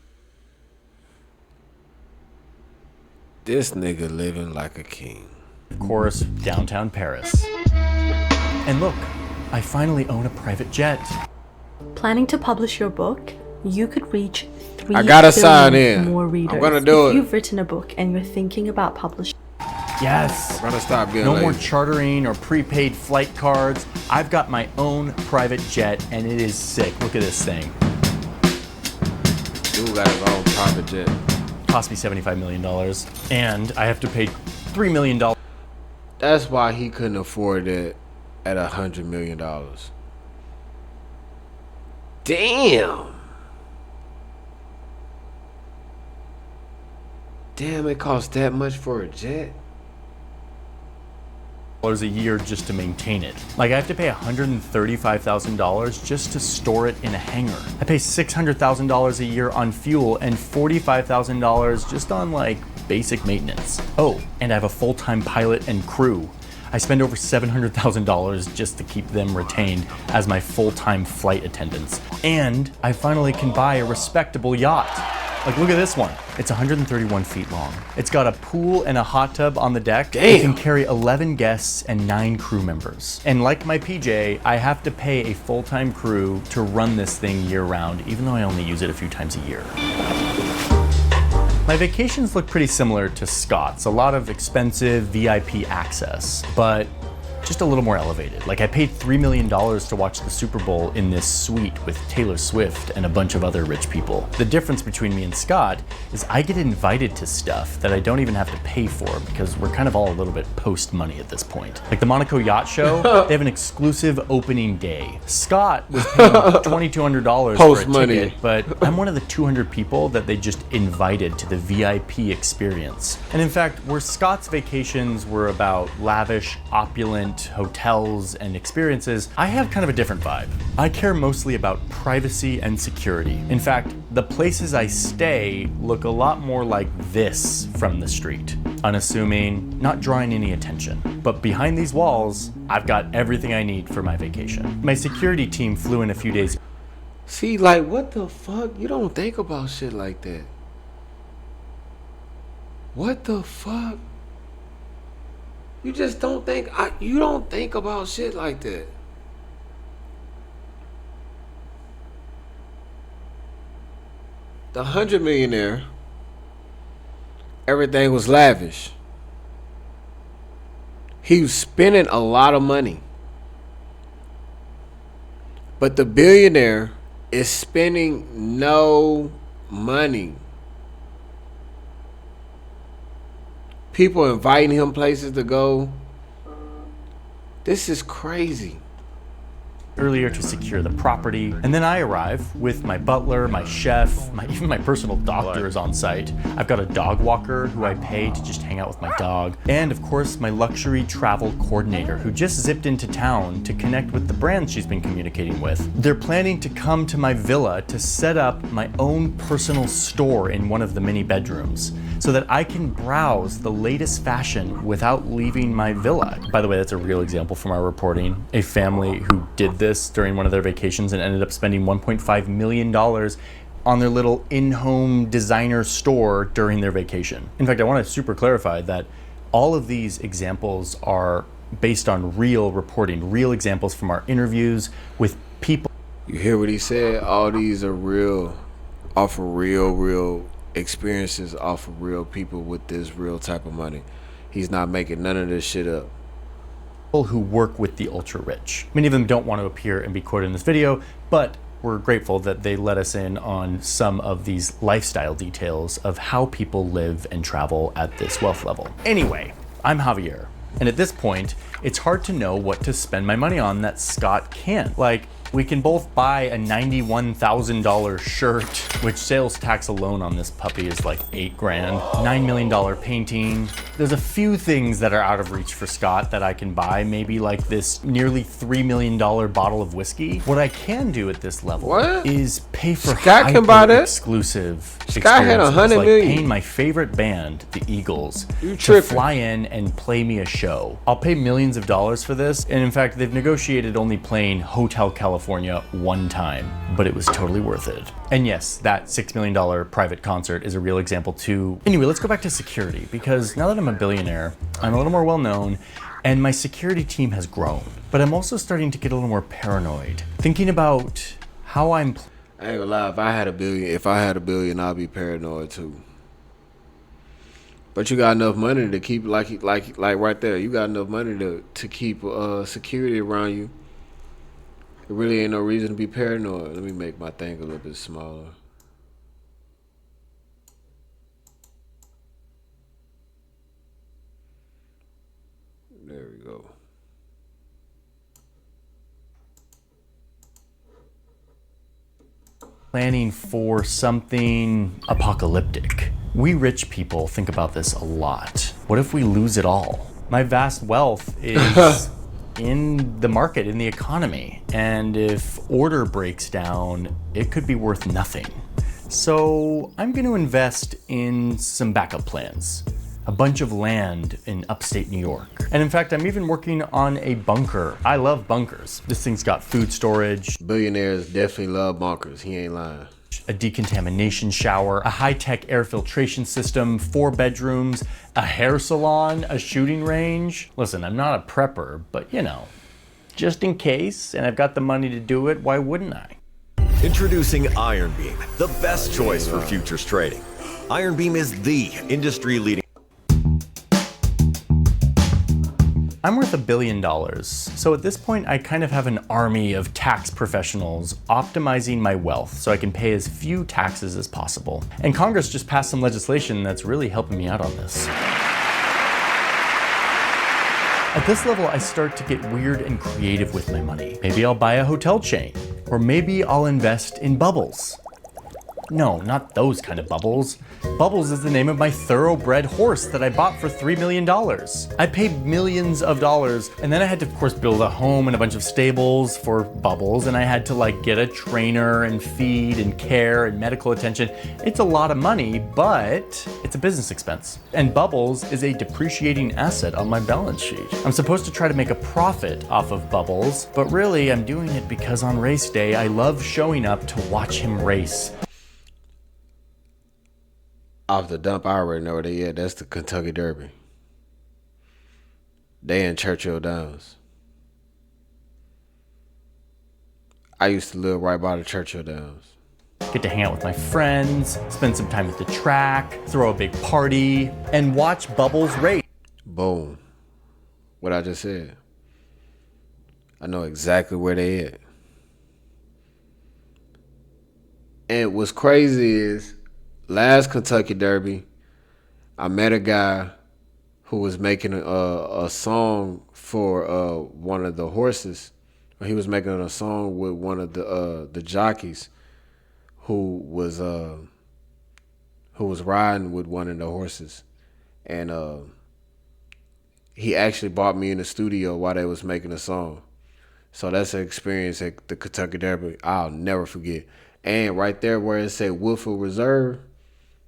This nigga living like a king. Of course, downtown Paris. And look, I finally own a private jet. Planning to publish your book? You could reach 3 I gotta sign billion in. more readers. I'm gonna do it. If you've written a book and you're thinking about publishing. Yes. I'm gonna stop being No lazy. more chartering or prepaid flight cards. I've got my own private jet and it is sick. Look at this thing. Dude got his own private jet. Cost me $75 million and I have to pay $3 million. That's why he couldn't afford it at $100 million. Damn. Damn, it costs that much for a jet? A year just to maintain it. Like I have to pay $135,000 just to store it in a hangar. I pay $600,000 a year on fuel and $45,000 just on like basic maintenance. Oh, and I have a full-time pilot and crew. I spend over $700,000 just to keep them retained as my full-time flight attendants. And I finally can buy a respectable yacht. Like, look at this one. It's 131 feet long. It's got a pool and a hot tub on the deck. Damn. It can carry 11 guests and 9 crew members. And like my PJ, I have to pay a full-time crew to run this thing year-round, even though I only use it a few times a year. My vacations look pretty similar to Scott's. A lot of expensive VIP access, but just a little more elevated. Like I paid $3 million to watch the Super Bowl in this suite with Taylor Swift and a bunch of other rich people. The difference between me and Scott is I get invited to stuff that I don't even have to pay for because we're kind of all a little bit post money at this point. Like the Monaco Yacht Show, they have an exclusive opening day. Scott was paying $2,200 for a ticket, but I'm one of the 200 people that they just invited to the VIP experience. And in fact, where Scott's vacations were about lavish, opulent, different hotels and experiences, I have kind of a different vibe. I care mostly about privacy and security. In fact, the places I stay look a lot more like this from the street. Unassuming, not drawing any attention. But behind these walls, I've got everything I need for my vacation. My security team flew in a few days. See, like, what the fuck? You don't think about shit like that. What the fuck? You just don't think, you don't think about shit like that. The 100 millionaire, everything was lavish. He was spending a lot of money. But the billionaire is spending no money. People inviting him places to go. This is crazy. Earlier to secure the property, and then I arrive with my butler, my chef, even my personal doctor is on site. I've got a dog walker who I pay to just hang out with my dog, and of course my luxury travel coordinator who just zipped into town to connect with the brands she's been communicating with. They're planning to come to my villa to set up my own personal store in one of the mini bedrooms so that I can browse the latest fashion without leaving my villa. By the way, that's a real example from our reporting. A family who did this during one of their vacations and ended up spending $1.5 million on their little in-home designer store during their vacation. In fact, I want to super clarify that all of these examples are based on real reporting, real examples from our interviews with people. You hear what he said? All these are real, off of real experiences, off of real people with this real type of money. He's not making none of this shit up. Who work with the ultra rich. Many of them don't want to appear and be quoted in this video, but we're grateful that they let us in on some of these lifestyle details of how people live and travel at this wealth level. Anyway, I'm Javier, and at this point, it's hard to know what to spend my money on that Scott can't. Like, we can both buy a $91,000 shirt, which sales tax alone on this puppy is like $8 grand, $9 million painting. There's a few things that are out of reach for Scott that I can buy, maybe like this nearly $3 million bottle of whiskey. What I can do at this level is pay for Scott can buy that? exclusive Scott had experiences, $100 like million. paying my favorite band, the Eagles, You to tripping. fly in and play me a show. I'll pay millions of dollars for this, and in fact, they've negotiated only playing Hotel California one time, but it was totally worth it. And yes, that $6 million private concert is a real example too. Anyway, let's go back to security, because now that I'm a billionaire, I'm a little more well known, and my security team has grown. But I'm also starting to get a little more paranoid, thinking about how I'm I ain't gonna lie, if I had a billion, I'd be paranoid too. But you got enough money to keep, like right there, you got enough money to keep security around you. There really ain't no reason to be paranoid. Let me make my thing a little bit smaller. There we go. planning for something apocalyptic. We rich people think about this a lot. What if we lose it all? My vast wealth is in the market, in the economy. And if order breaks down, it could be worth nothing. So I'm going to invest in some backup plans. A bunch of land in upstate New York. And in fact, I'm even working on a bunker. I love bunkers. This thing's got food storage. Billionaires definitely love bunkers. He ain't lying. A decontamination shower, a high-tech air filtration system, 4 bedrooms, a hair salon, a shooting range. Listen, I'm not a prepper, but you know, just in case, and I've got the money to do it, why wouldn't I? Introducing Iron Beam, the best choice for futures trading. Iron Beam is the industry-leading. I'm worth $1 billion, so at this point I kind of have an army of tax professionals optimizing my wealth so I can pay as few taxes as possible. And Congress just passed some legislation that's really helping me out on this. At this level, I start to get weird and creative with my money. Maybe I'll buy a hotel chain, or maybe I'll invest in bubbles. No, not those kind of Bubbles. Bubbles is the name of my thoroughbred horse that I bought for $3 million. I paid millions of dollars, and then I had to, of course, build a home and a bunch of stables for Bubbles, and I had to like get a trainer and feed and care and medical attention. It's a lot of money, but it's a business expense. And Bubbles is a depreciating asset on my balance sheet. I'm supposed to try to make a profit off of Bubbles, but really I'm doing it because on race day, I love showing up to watch him race. Off the dump, I already know where they at. That's the Kentucky Derby. They in Churchill Downs. I used to live right by the Churchill Downs. Get to hang out with my friends, spend some time at the track, throw a big party, and watch Bubbles race. Boom. What I just said. I know exactly where they at. And what's crazy is, last Kentucky Derby, I met a guy who was making a song for one of the horses. He was making a song with one of the jockeys who was riding with one of the horses, and he actually brought me in the studio while they was making a song. So that's an experience at the Kentucky Derby I'll never forget. And right there where it said Woodford Reserve,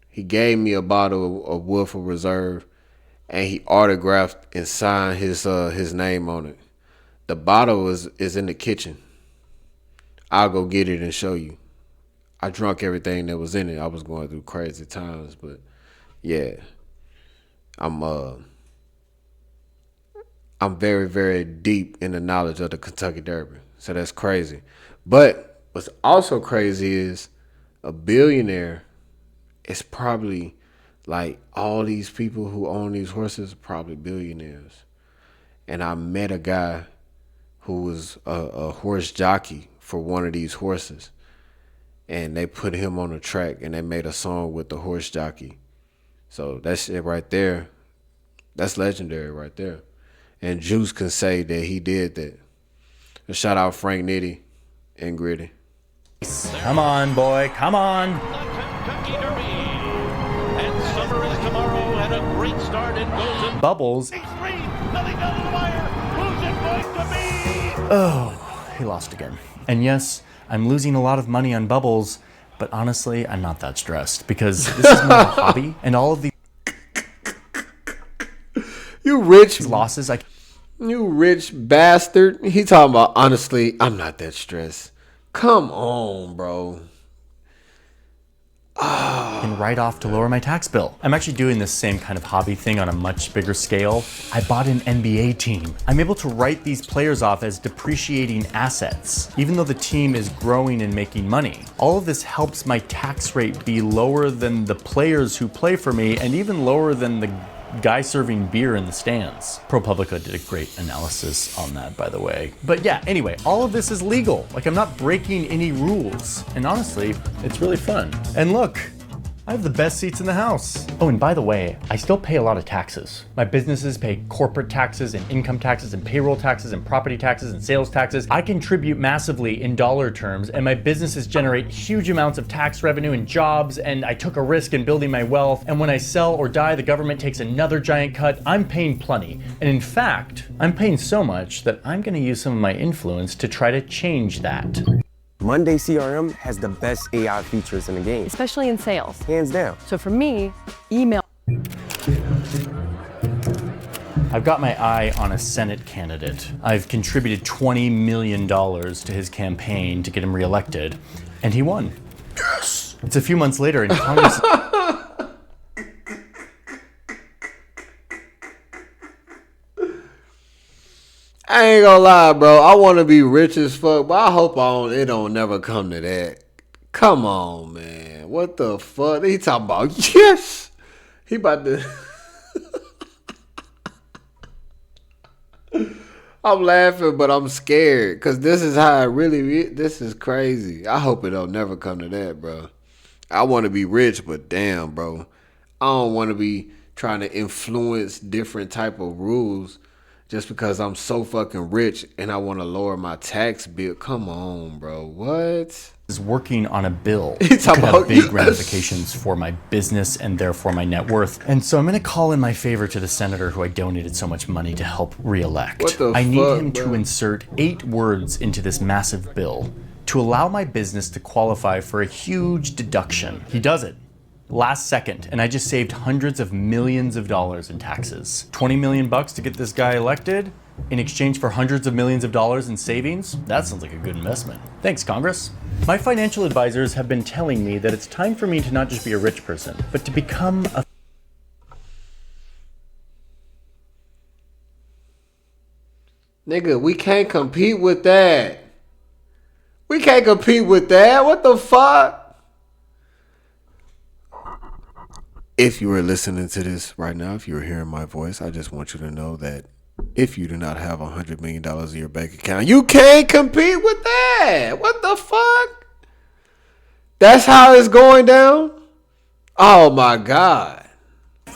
he gave me a bottle of Woodford Reserve, and he autographed and signed his name on it. The bottle is in the kitchen. I'll go get it and show you. I drunk everything that was in it. I was going through crazy times, but yeah, I'm very, very deep in the knowledge of the Kentucky Derby. So that's crazy. But what's also crazy is a billionaire is probably like all these people who own these horses are probably billionaires. And I met a guy who was a horse jockey for one of these horses. And they put him on the track and they made a song with the horse jockey. So that shit right there, that's legendary right there. And Juice can say that he did that. And shout out Frank Nitty and Gritty. Come on, boy, come on. Kentucky Derby. And summer is tomorrow, and a great start it goes in. Bubbles. Nothing down to the wire. Who's it going to be? Oh, he lost again. And yes, I'm losing a lot of money on Bubbles, but honestly, I'm not that stressed because this is more a hobby, and all of these you rich losses, you rich bastard. He talking about, honestly, I'm not that stressed. Come on, bro. can write off to lower my tax bill. I'm actually doing this same kind of hobby thing on a much bigger scale. I bought an NBA team. I'm able to write these players off as depreciating assets, even though the team is growing and making money. All of this helps my tax rate be lower than the players who play for me, and even lower than the guy serving beer in the stands. ProPublica did a great analysis on that, by the way. But yeah, anyway, all of this is legal. Like, I'm not breaking any rules. And honestly, it's really fun. And look, I have the best seats in the house. Oh, and by the way, I still pay a lot of taxes. My businesses pay corporate taxes and income taxes and payroll taxes and property taxes and sales taxes. I contribute massively in dollar terms, and my businesses generate huge amounts of tax revenue and jobs, and I took a risk in building my wealth. And when I sell or die, the government takes another giant cut. I'm paying plenty. And in fact, I'm paying so much that I'm gonna use some of my influence to try to change that. Monday CRM has the best AI features in the game. Especially in sales. Hands down. So for me, email. I've got my eye on a Senate candidate. I've contributed $20 million to his campaign to get him reelected, and he won. Yes! It's a few months later, and Congress... I ain't gonna lie, bro. I want to be rich as fuck, but I hope it don't never come to that. Come on, man. What the fuck? He talking about, yes. He about to... I'm laughing, but I'm scared because this is how it really... This is crazy. I hope it don't never come to that, bro. I want to be rich, but damn, bro. I don't want to be trying to influence different type of rules just because I'm so fucking rich and I want to lower my tax bill. Come on, bro. What? is working on a bill He's that could talking have about big you. ramifications for my business and therefore my net worth. And so I'm going to call in my favor to the senator who I donated so much money to help re-elect. What the I need fuck, him bro? to insert 8 words into this massive bill to allow my business to qualify for a huge deduction. He does it. Last second, and I just saved hundreds of millions of dollars in taxes. 20 million bucks to get this guy elected in exchange for hundreds of millions of dollars in savings? That sounds like a good investment. Thanks, Congress. My financial advisors have been telling me that it's time for me to not just be a rich person, but to become a Nigga, we can't compete with that. We can't compete with that. What the fuck? If you are listening to this right now, if you're hearing my voice, I just want you to know that if you do not have $100 million in your bank account, you can't compete with that. What the fuck? That's how it's going down? Oh my God.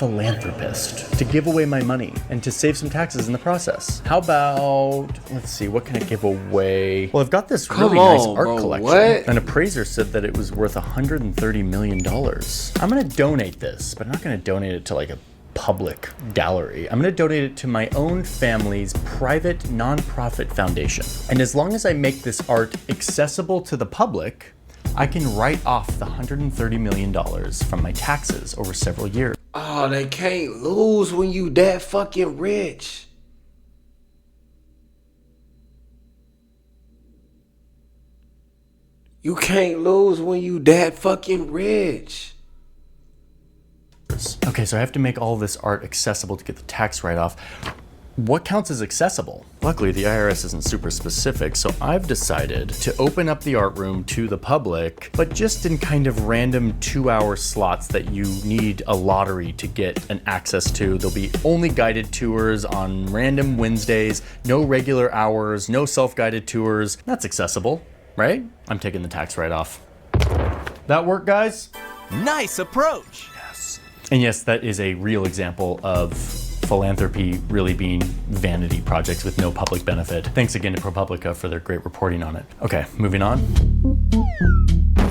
philanthropist to give away my money and to save some taxes in the process. How about, let's see, what can I give away? Well, I've got this really nice art collection. What? An appraiser said that it was worth $130 million. I'm gonna donate this, but I'm not gonna donate it to like a public gallery. I'm gonna donate it to my own family's private nonprofit foundation. And as long as I make this art accessible to the public, I can write off the $130 million from my taxes over several years. Oh, they can't lose when you that fucking rich. You can't lose when you that fucking rich. Okay, so I have to make all this art accessible to get the tax write-off. What counts as accessible? Luckily, the IRS isn't super specific, so I've decided to open up the art room to the public, but just in kind of random 2-hour slots that you need a lottery to get an access to. There'll be only guided tours on random Wednesdays, no regular hours, no self-guided tours. That's accessible, right? I'm taking the tax write-off. That work, guys? Nice approach. And yes, that is a real example of philanthropy really being vanity projects with no public benefit. Thanks again to ProPublica for their great reporting on it. Okay, moving on.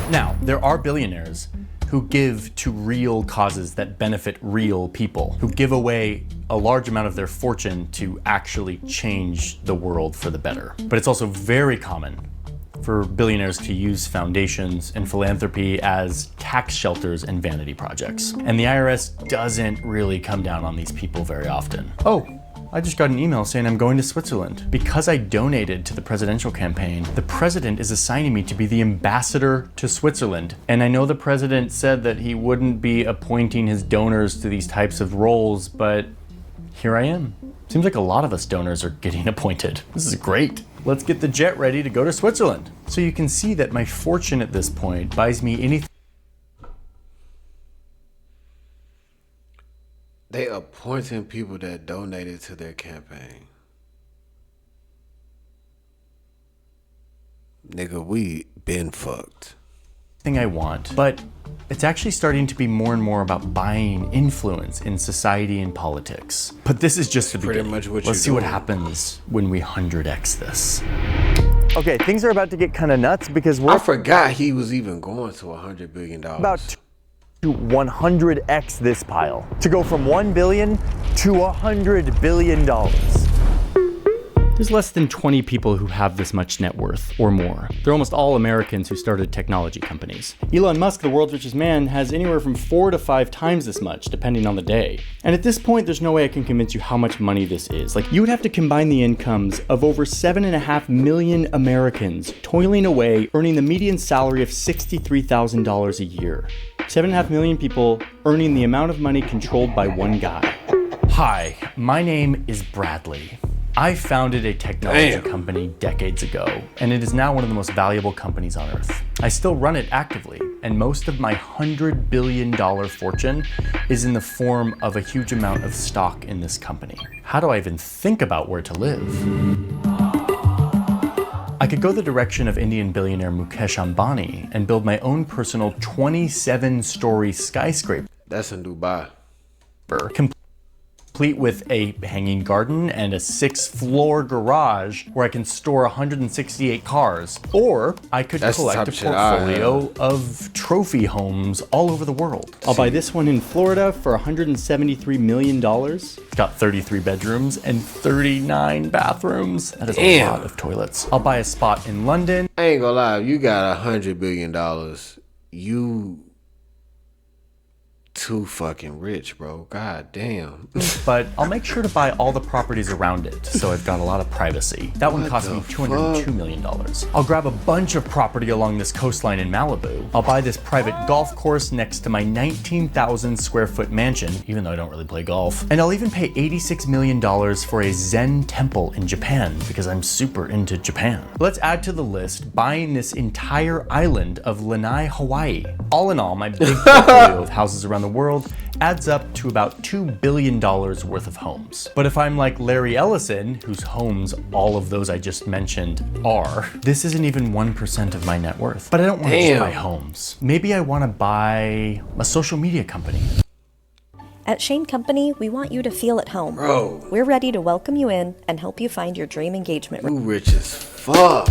Now, there are billionaires who give to real causes that benefit real people, who give away a large amount of their fortune to actually change the world for the better. But it's also very common for billionaires to use foundations and philanthropy as tax shelters and vanity projects. And the IRS doesn't really come down on these people very often. Oh, I just got an email saying I'm going to Switzerland. Because I donated to the presidential campaign, the president is assigning me to be the ambassador to Switzerland. And I know the president said that he wouldn't be appointing his donors to these types of roles, but here I am. Seems like a lot of us donors are getting appointed. This is great. Let's get the jet ready to go to Switzerland. So you can see that my fortune at this point buys me anything. They appointing people that donated to their campaign. Nigga, we been fucked. I want, but it's actually starting to be more and more about buying influence in society and politics. But this is just the beginning. Much what Let's see you're what doing. happens when we 100x this. Okay, things are about to get kind of nuts because we're I forgot he was even going to $100 billion. about to 100x this pile. To go from 1 billion to $100 billion. There's less than 20 people who have this much net worth or more. They're almost all Americans who started technology companies. Elon Musk, the world's richest man, has anywhere from 4 to 5 times this much, depending on the day. And at this point, there's no way I can convince you how much money this is. Like, you would have to combine the incomes of over 7.5 million Americans toiling away, earning the median salary of $63,000 a year. 7.5 million people earning the amount of money controlled by one guy. Hi, my name is Bradley. I founded a technology company decades ago, and it is now one of the most valuable companies on earth. I still run it actively, and most of my $100 billion fortune is in the form of a huge amount of stock in this company. How do I even think about where to live? I could go the direction of Indian billionaire Mukesh Ambani and build my own personal 27-story skyscraper. That's in Dubai. complete with a hanging garden and a 6th-floor garage where I can store 168 cars. Or I could collect a portfolio of trophy homes all over the world. I'll buy this one in Florida for $173 million. Got 33 bedrooms and 39 bathrooms. That is a lot of toilets. I'll buy a spot in London. I ain't gonna lie, you got $100 billion. You too fucking rich, bro. God damn. But I'll make sure to buy all the properties around it, so I've got a lot of privacy. That one cost me $202 million. I'll grab a bunch of property along this coastline in Malibu. I'll buy this private golf course next to my 19,000 square foot mansion, even though I don't really play golf. And I'll even pay $86 million for a Zen temple in Japan, because I'm super into Japan. Let's add to the list buying this entire island of Lanai, Hawaii. All in all, my big portfolio of houses around the world adds up to about $2 billion worth of homes. But if I'm like Larry Ellison, whose homes all of those I just mentioned are, this isn't even 1% of my net worth. But I don't want to just buy homes. Maybe I want to buy a social media company. At Shane Company, we want you to feel at home. Bro. We're ready to welcome you in and help you find your dream engagement ring. You rich as fuck.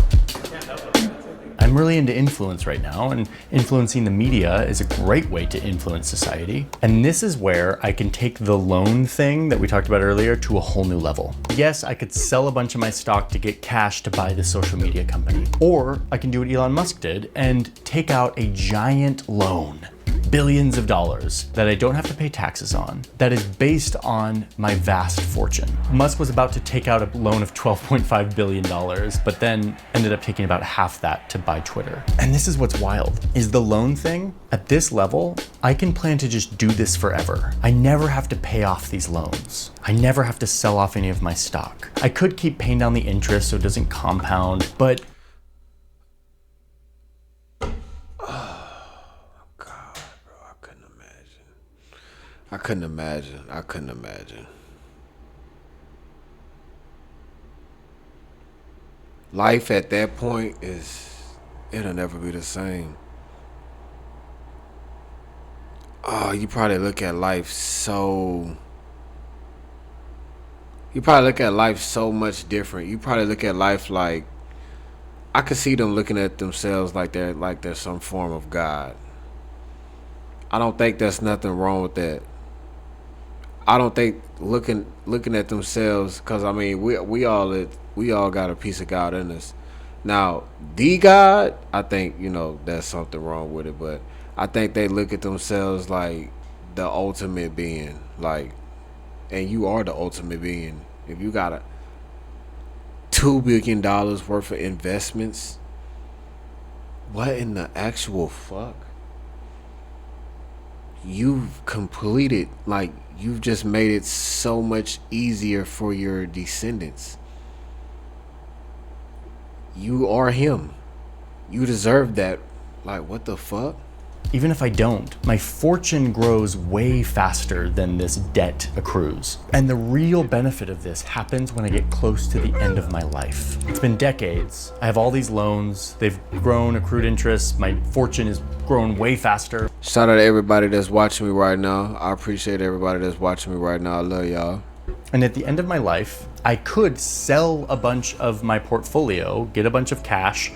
I'm really into influence right now, and influencing the media is a great way to influence society. And this is where I can take the loan thing that we talked about earlier to a whole new level. Yes, I could sell a bunch of my stock to get cash to buy this social media company. Or I can do what Elon Musk did and take out a giant loan. Billions of dollars that I don't have to pay taxes on, that is based on my vast fortune. Musk was about to take out a loan of $12.5 billion, but then ended up taking about half that to buy Twitter. And this is what's wild, is the loan thing, at this level, I can plan to just do this forever. I never have to pay off these loans. I never have to sell off any of my stock. I could keep paying down the interest so it doesn't compound, but I couldn't imagine. Life at that point it'll never be the same. Oh, you probably look at life so much different. You probably look at life like, I could see them looking at themselves like they're some form of God. I don't think there's nothing wrong with that. I don't think looking at themselves, because I mean we all got a piece of God in us. Now the God, I think there's something wrong with it, but I think they look at themselves like the ultimate being, like, and you are the ultimate being. If you got $2 billion worth of investments, what in the actual fuck? You've completed, like, you've just made it so much easier for your descendants. You are him. You deserve that. Like, what the fuck? even if I don't, my fortune grows way faster than this debt accrues. And the real benefit of this happens when I get close to the end of my life. It's been decades. I have all these loans. They've grown, accrued interest. My fortune has grown way faster. Shout out to everybody that's watching me right now. I appreciate everybody that's watching me right now. I love y'all. And at the end of my life, I could sell a bunch of my portfolio, get a bunch of cash,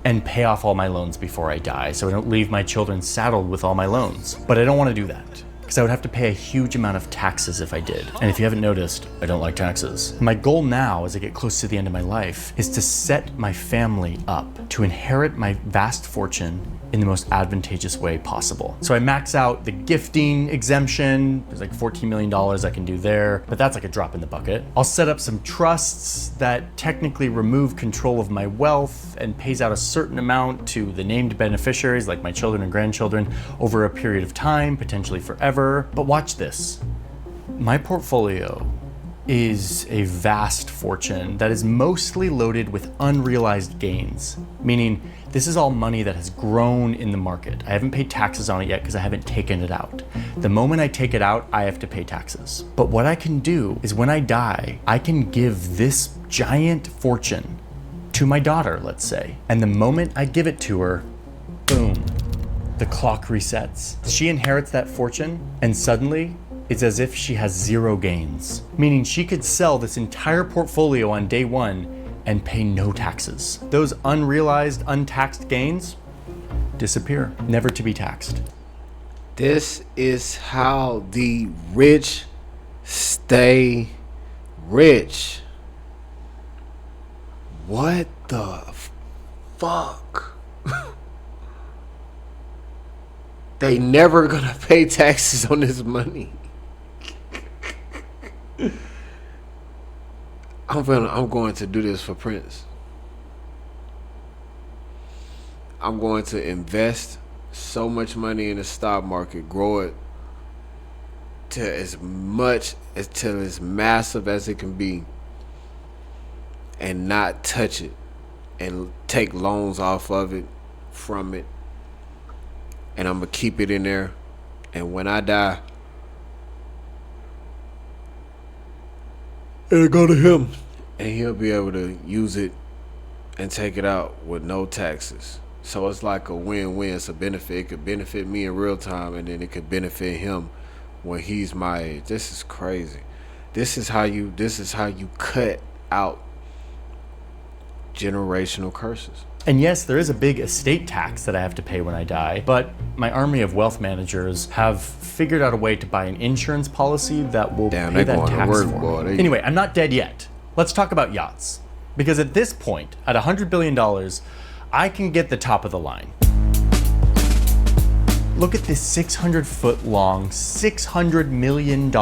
and pay off all my loans before I die, so I don't leave my children saddled with all my loans. But I don't want to do that, because I would have to pay a huge amount of taxes if I did. And if you haven't noticed, I don't like taxes. My goal now, as I get close to the end of my life, is to set my family up to inherit my vast fortune in the most advantageous way possible. So I max out the gifting exemption. There's like $14 million I can do there, but that's like a drop in the bucket. I'll set up some trusts that technically remove control of my wealth and pays out a certain amount to the named beneficiaries, like my children and grandchildren, over a period of time, potentially forever. But watch this. My portfolio is a vast fortune that is mostly loaded with unrealized gains, meaning this is all money that has grown in the market. I haven't paid taxes on it yet because I haven't taken it out. The moment I take it out, I have to pay taxes. But what I can do is when I die, I can give this giant fortune to my daughter, let's say. And the moment I give it to her, boom, the clock resets. She inherits that fortune, and suddenly it's as if she has zero gains, meaning she could sell this entire portfolio on day one and pay no taxes. Those unrealized, untaxed gains disappear, never to be taxed. This is how the rich stay rich. What the fuck? They never gonna pay taxes on this money. I'm going to do this for Prince. I'm going to invest so much money in the stock market, grow it to till as massive as it can be, and not touch it, and take loans off of it, from it, and I'm gonna keep it in there. And when I die, it'll go to him, and he'll be able to use it and take it out with no taxes. So it's like a win-win. It's a benefit. It could benefit me in real time, and then it could benefit him when he's my age. This is crazy. This is how you cut out generational curses. And yes, there is a big estate tax that I have to pay when I die, but my army of wealth managers have figured out a way to buy an insurance policy that will pay that tax for me. Anyway, I'm not dead yet. Let's talk about yachts. Because at this point, at $100 billion, I can get the top of the line. Look at this 600-foot long, $600 million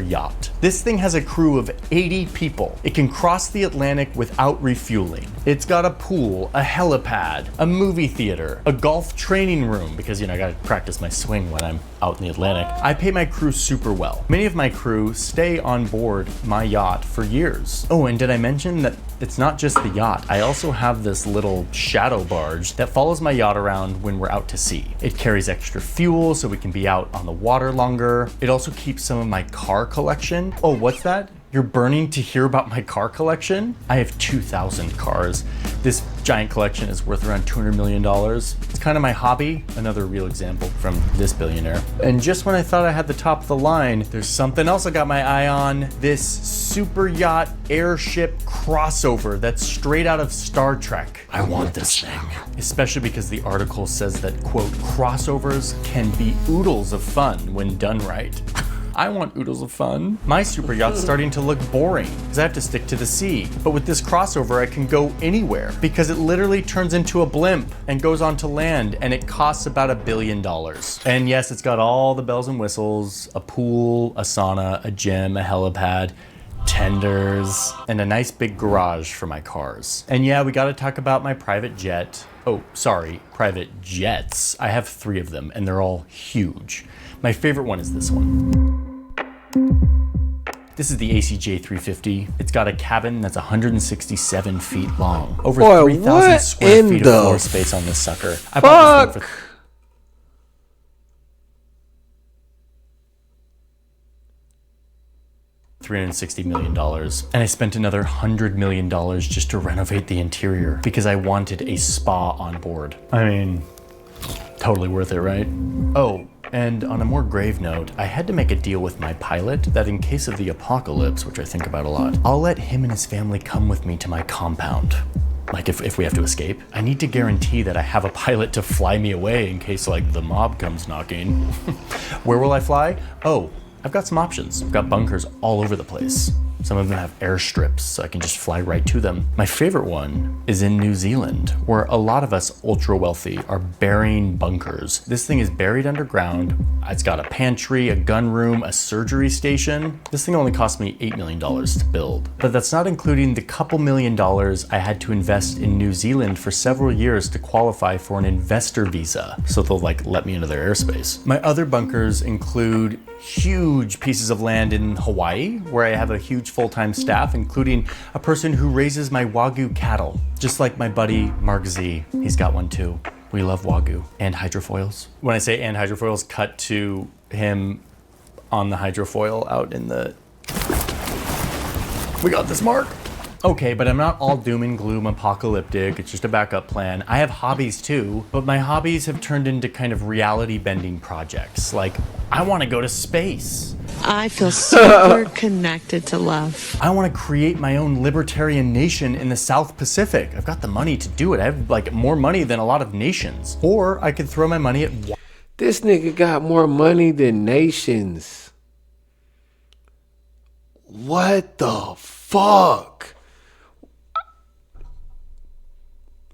yacht. This thing has a crew of 80 people. It can cross the Atlantic without refueling. It's got a pool, a helipad, a movie theater, a golf training room, because I gotta practice my swing when I'm out in the Atlantic. I pay my crew super well. Many of my crew stay on board my yacht for years. Oh, and did I mention that it's not just the yacht? I also have this little shadow barge that follows my yacht around when we're out to sea. It carries extra fuel so we can be out on the water longer. It also keeps some of my car collection. Oh, what's that? You're burning to hear about my car collection? I have 2,000 cars. This giant collection is worth around $200 million. It's kind of my hobby. Another real example from this billionaire. And just when I thought I had the top of the line, there's something else I got my eye on. This super yacht airship crossover that's straight out of Star Trek. I want this thing. Especially because the article says that, quote, crossovers can be oodles of fun when done right. I want oodles of fun. My super yacht's starting to look boring because I have to stick to the sea. But with this crossover, I can go anywhere because it literally turns into a blimp and goes onto land, and it costs about $1 billion. And yes, it's got all the bells and whistles, a pool, a sauna, a gym, a helipad, tenders, and a nice big garage for my cars. And yeah, we gotta talk about my private jet. Oh, sorry, private jets. I have 3 of them, and they're all huge. My favorite one is this one. This is the ACJ 350. It's got a cabin that's 167 feet long. Over 3,000 square feet of floor space on this sucker. I bought this thing for $360 million. And I spent another $100 million just to renovate the interior because I wanted a spa on board. I mean, totally worth it, right? Oh, and on a more grave note, I had to make a deal with my pilot that in case of the apocalypse, which I think about a lot, I'll let him and his family come with me to my compound. Like if we have to escape, I need to guarantee that I have a pilot to fly me away in case like the mob comes knocking. Where will I fly? Oh, I've got some options. I've got bunkers all over the place. Some of them have airstrips, so I can just fly right to them. My favorite one is in New Zealand, where a lot of us ultra wealthy are burying bunkers. This thing is buried underground. It's got a pantry, a gun room, a surgery station. This thing only cost me $8 million to build. But that's not including the couple $1 million I had to invest in New Zealand for several years to qualify for an investor visa, so they'll let me into their airspace. My other bunkers include huge pieces of land in Hawaii, where I have a huge full-time staff, including a person who raises my Wagyu cattle. Just like my buddy, Mark Z, he's got one too. We love Wagyu and hydrofoils. When I say and hydrofoils, cut to him on the hydrofoil out in the... We got this, Mark. Okay, but I'm not all doom and gloom apocalyptic. It's just a backup plan. I have hobbies too, but my hobbies have turned into kind of reality bending projects. Like, I want to go to space. I feel super connected to love. I want to create my own libertarian nation in the South Pacific. I've got the money to do it. I have like more money than a lot of nations. Or I could throw my money at... This nigga got more money than nations. What the fuck?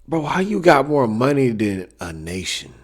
Bro, how you got more money than a nation?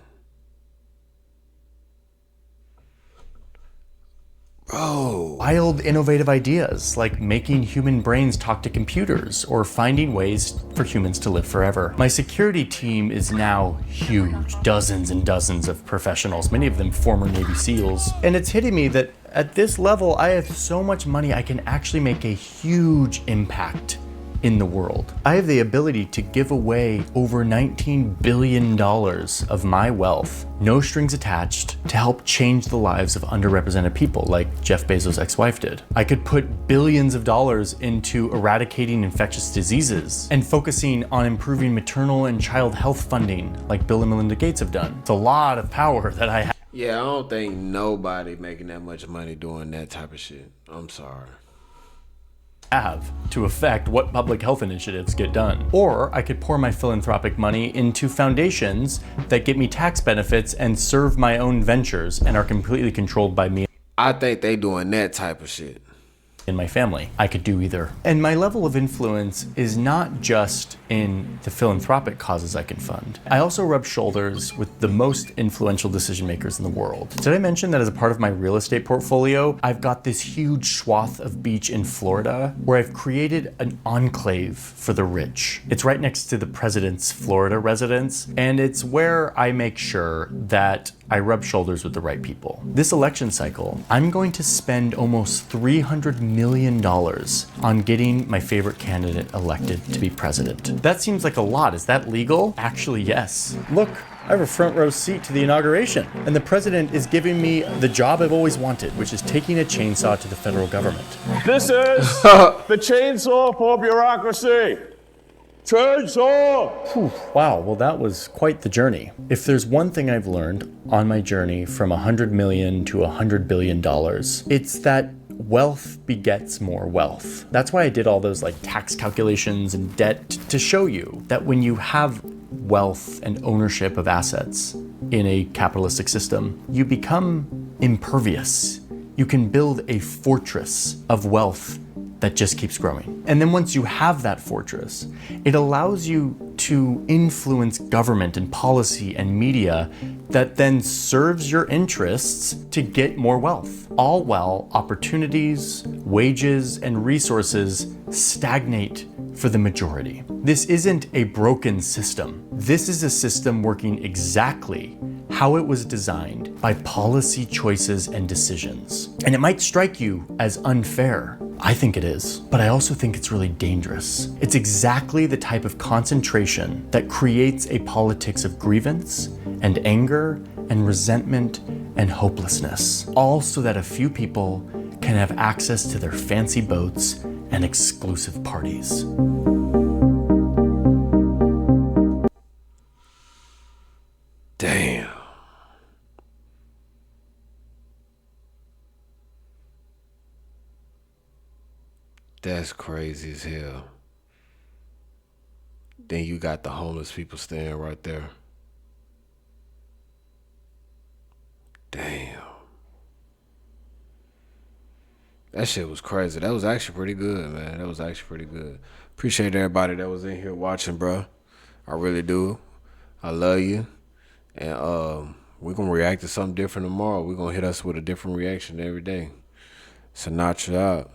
Bro. Wild, innovative ideas like making human brains talk to computers or finding ways for humans to live forever. My security team is now huge, dozens and dozens of professionals, many of them former Navy SEALs. And it's hitting me that at this level, I have so much money, I can actually make a huge impact in the world. I have the ability to give away over $19 billion of my wealth, no strings attached, to help change the lives of underrepresented people like Jeff Bezos' ex-wife did. I could put billions of dollars into eradicating infectious diseases and focusing on improving maternal and child health funding like Bill and Melinda Gates have done. It's a lot of power that I have. Yeah, I don't think nobody making that much money doing that type of shit. I'm sorry. To affect what public health initiatives get done. Or I could pour my philanthropic money into foundations that get me tax benefits and serve my own ventures and are completely controlled by me. I think they doing that type of shit. In my family, I could do either. And my level of influence is not just in the philanthropic causes I can fund. I also rub shoulders with the most influential decision makers in the world. Did I mention that as a part of my real estate portfolio, I've got this huge swath of beach in Florida where I've created an enclave for the rich. It's right next to the president's Florida residence, and it's where I make sure that I rub shoulders with the right people. This election cycle, I'm going to spend almost $300 million on getting my favorite candidate elected to be president. That seems like a lot. Is that legal? Actually, yes. Look, I have a front row seat to the inauguration, and the president is giving me the job I've always wanted, which is taking a chainsaw to the federal government. This is the chainsaw for bureaucracy. Chainsaw! Whew, wow, well that was quite the journey. If there's one thing I've learned on my journey from 100 million to $100 billion, it's that wealth begets more wealth. That's why I did all those like tax calculations and debt to show you that when you have wealth and ownership of assets in a capitalistic system, you become impervious. You can build a fortress of wealth that just keeps growing. And then once you have that fortress, it allows you to influence government and policy and media that then serves your interests to get more wealth. All while opportunities, wages, and resources stagnate for the majority. This isn't a broken system. This is a system working exactly how it was designed by policy choices and decisions. And it might strike you as unfair. I think it is, but I also think it's really dangerous. It's exactly the type of concentration that creates a politics of grievance and anger and resentment and hopelessness, all so that a few people can have access to their fancy boats and exclusive parties. Damn. That's crazy as hell. Then you got the homeless people staying right there. Damn. That shit was crazy. That was actually pretty good, man. That was actually pretty good. Appreciate everybody that was in here watching, bro. I really do. I love you. And we're going to react to something different tomorrow. We're going to hit us with a different reaction every day. Sinatra out.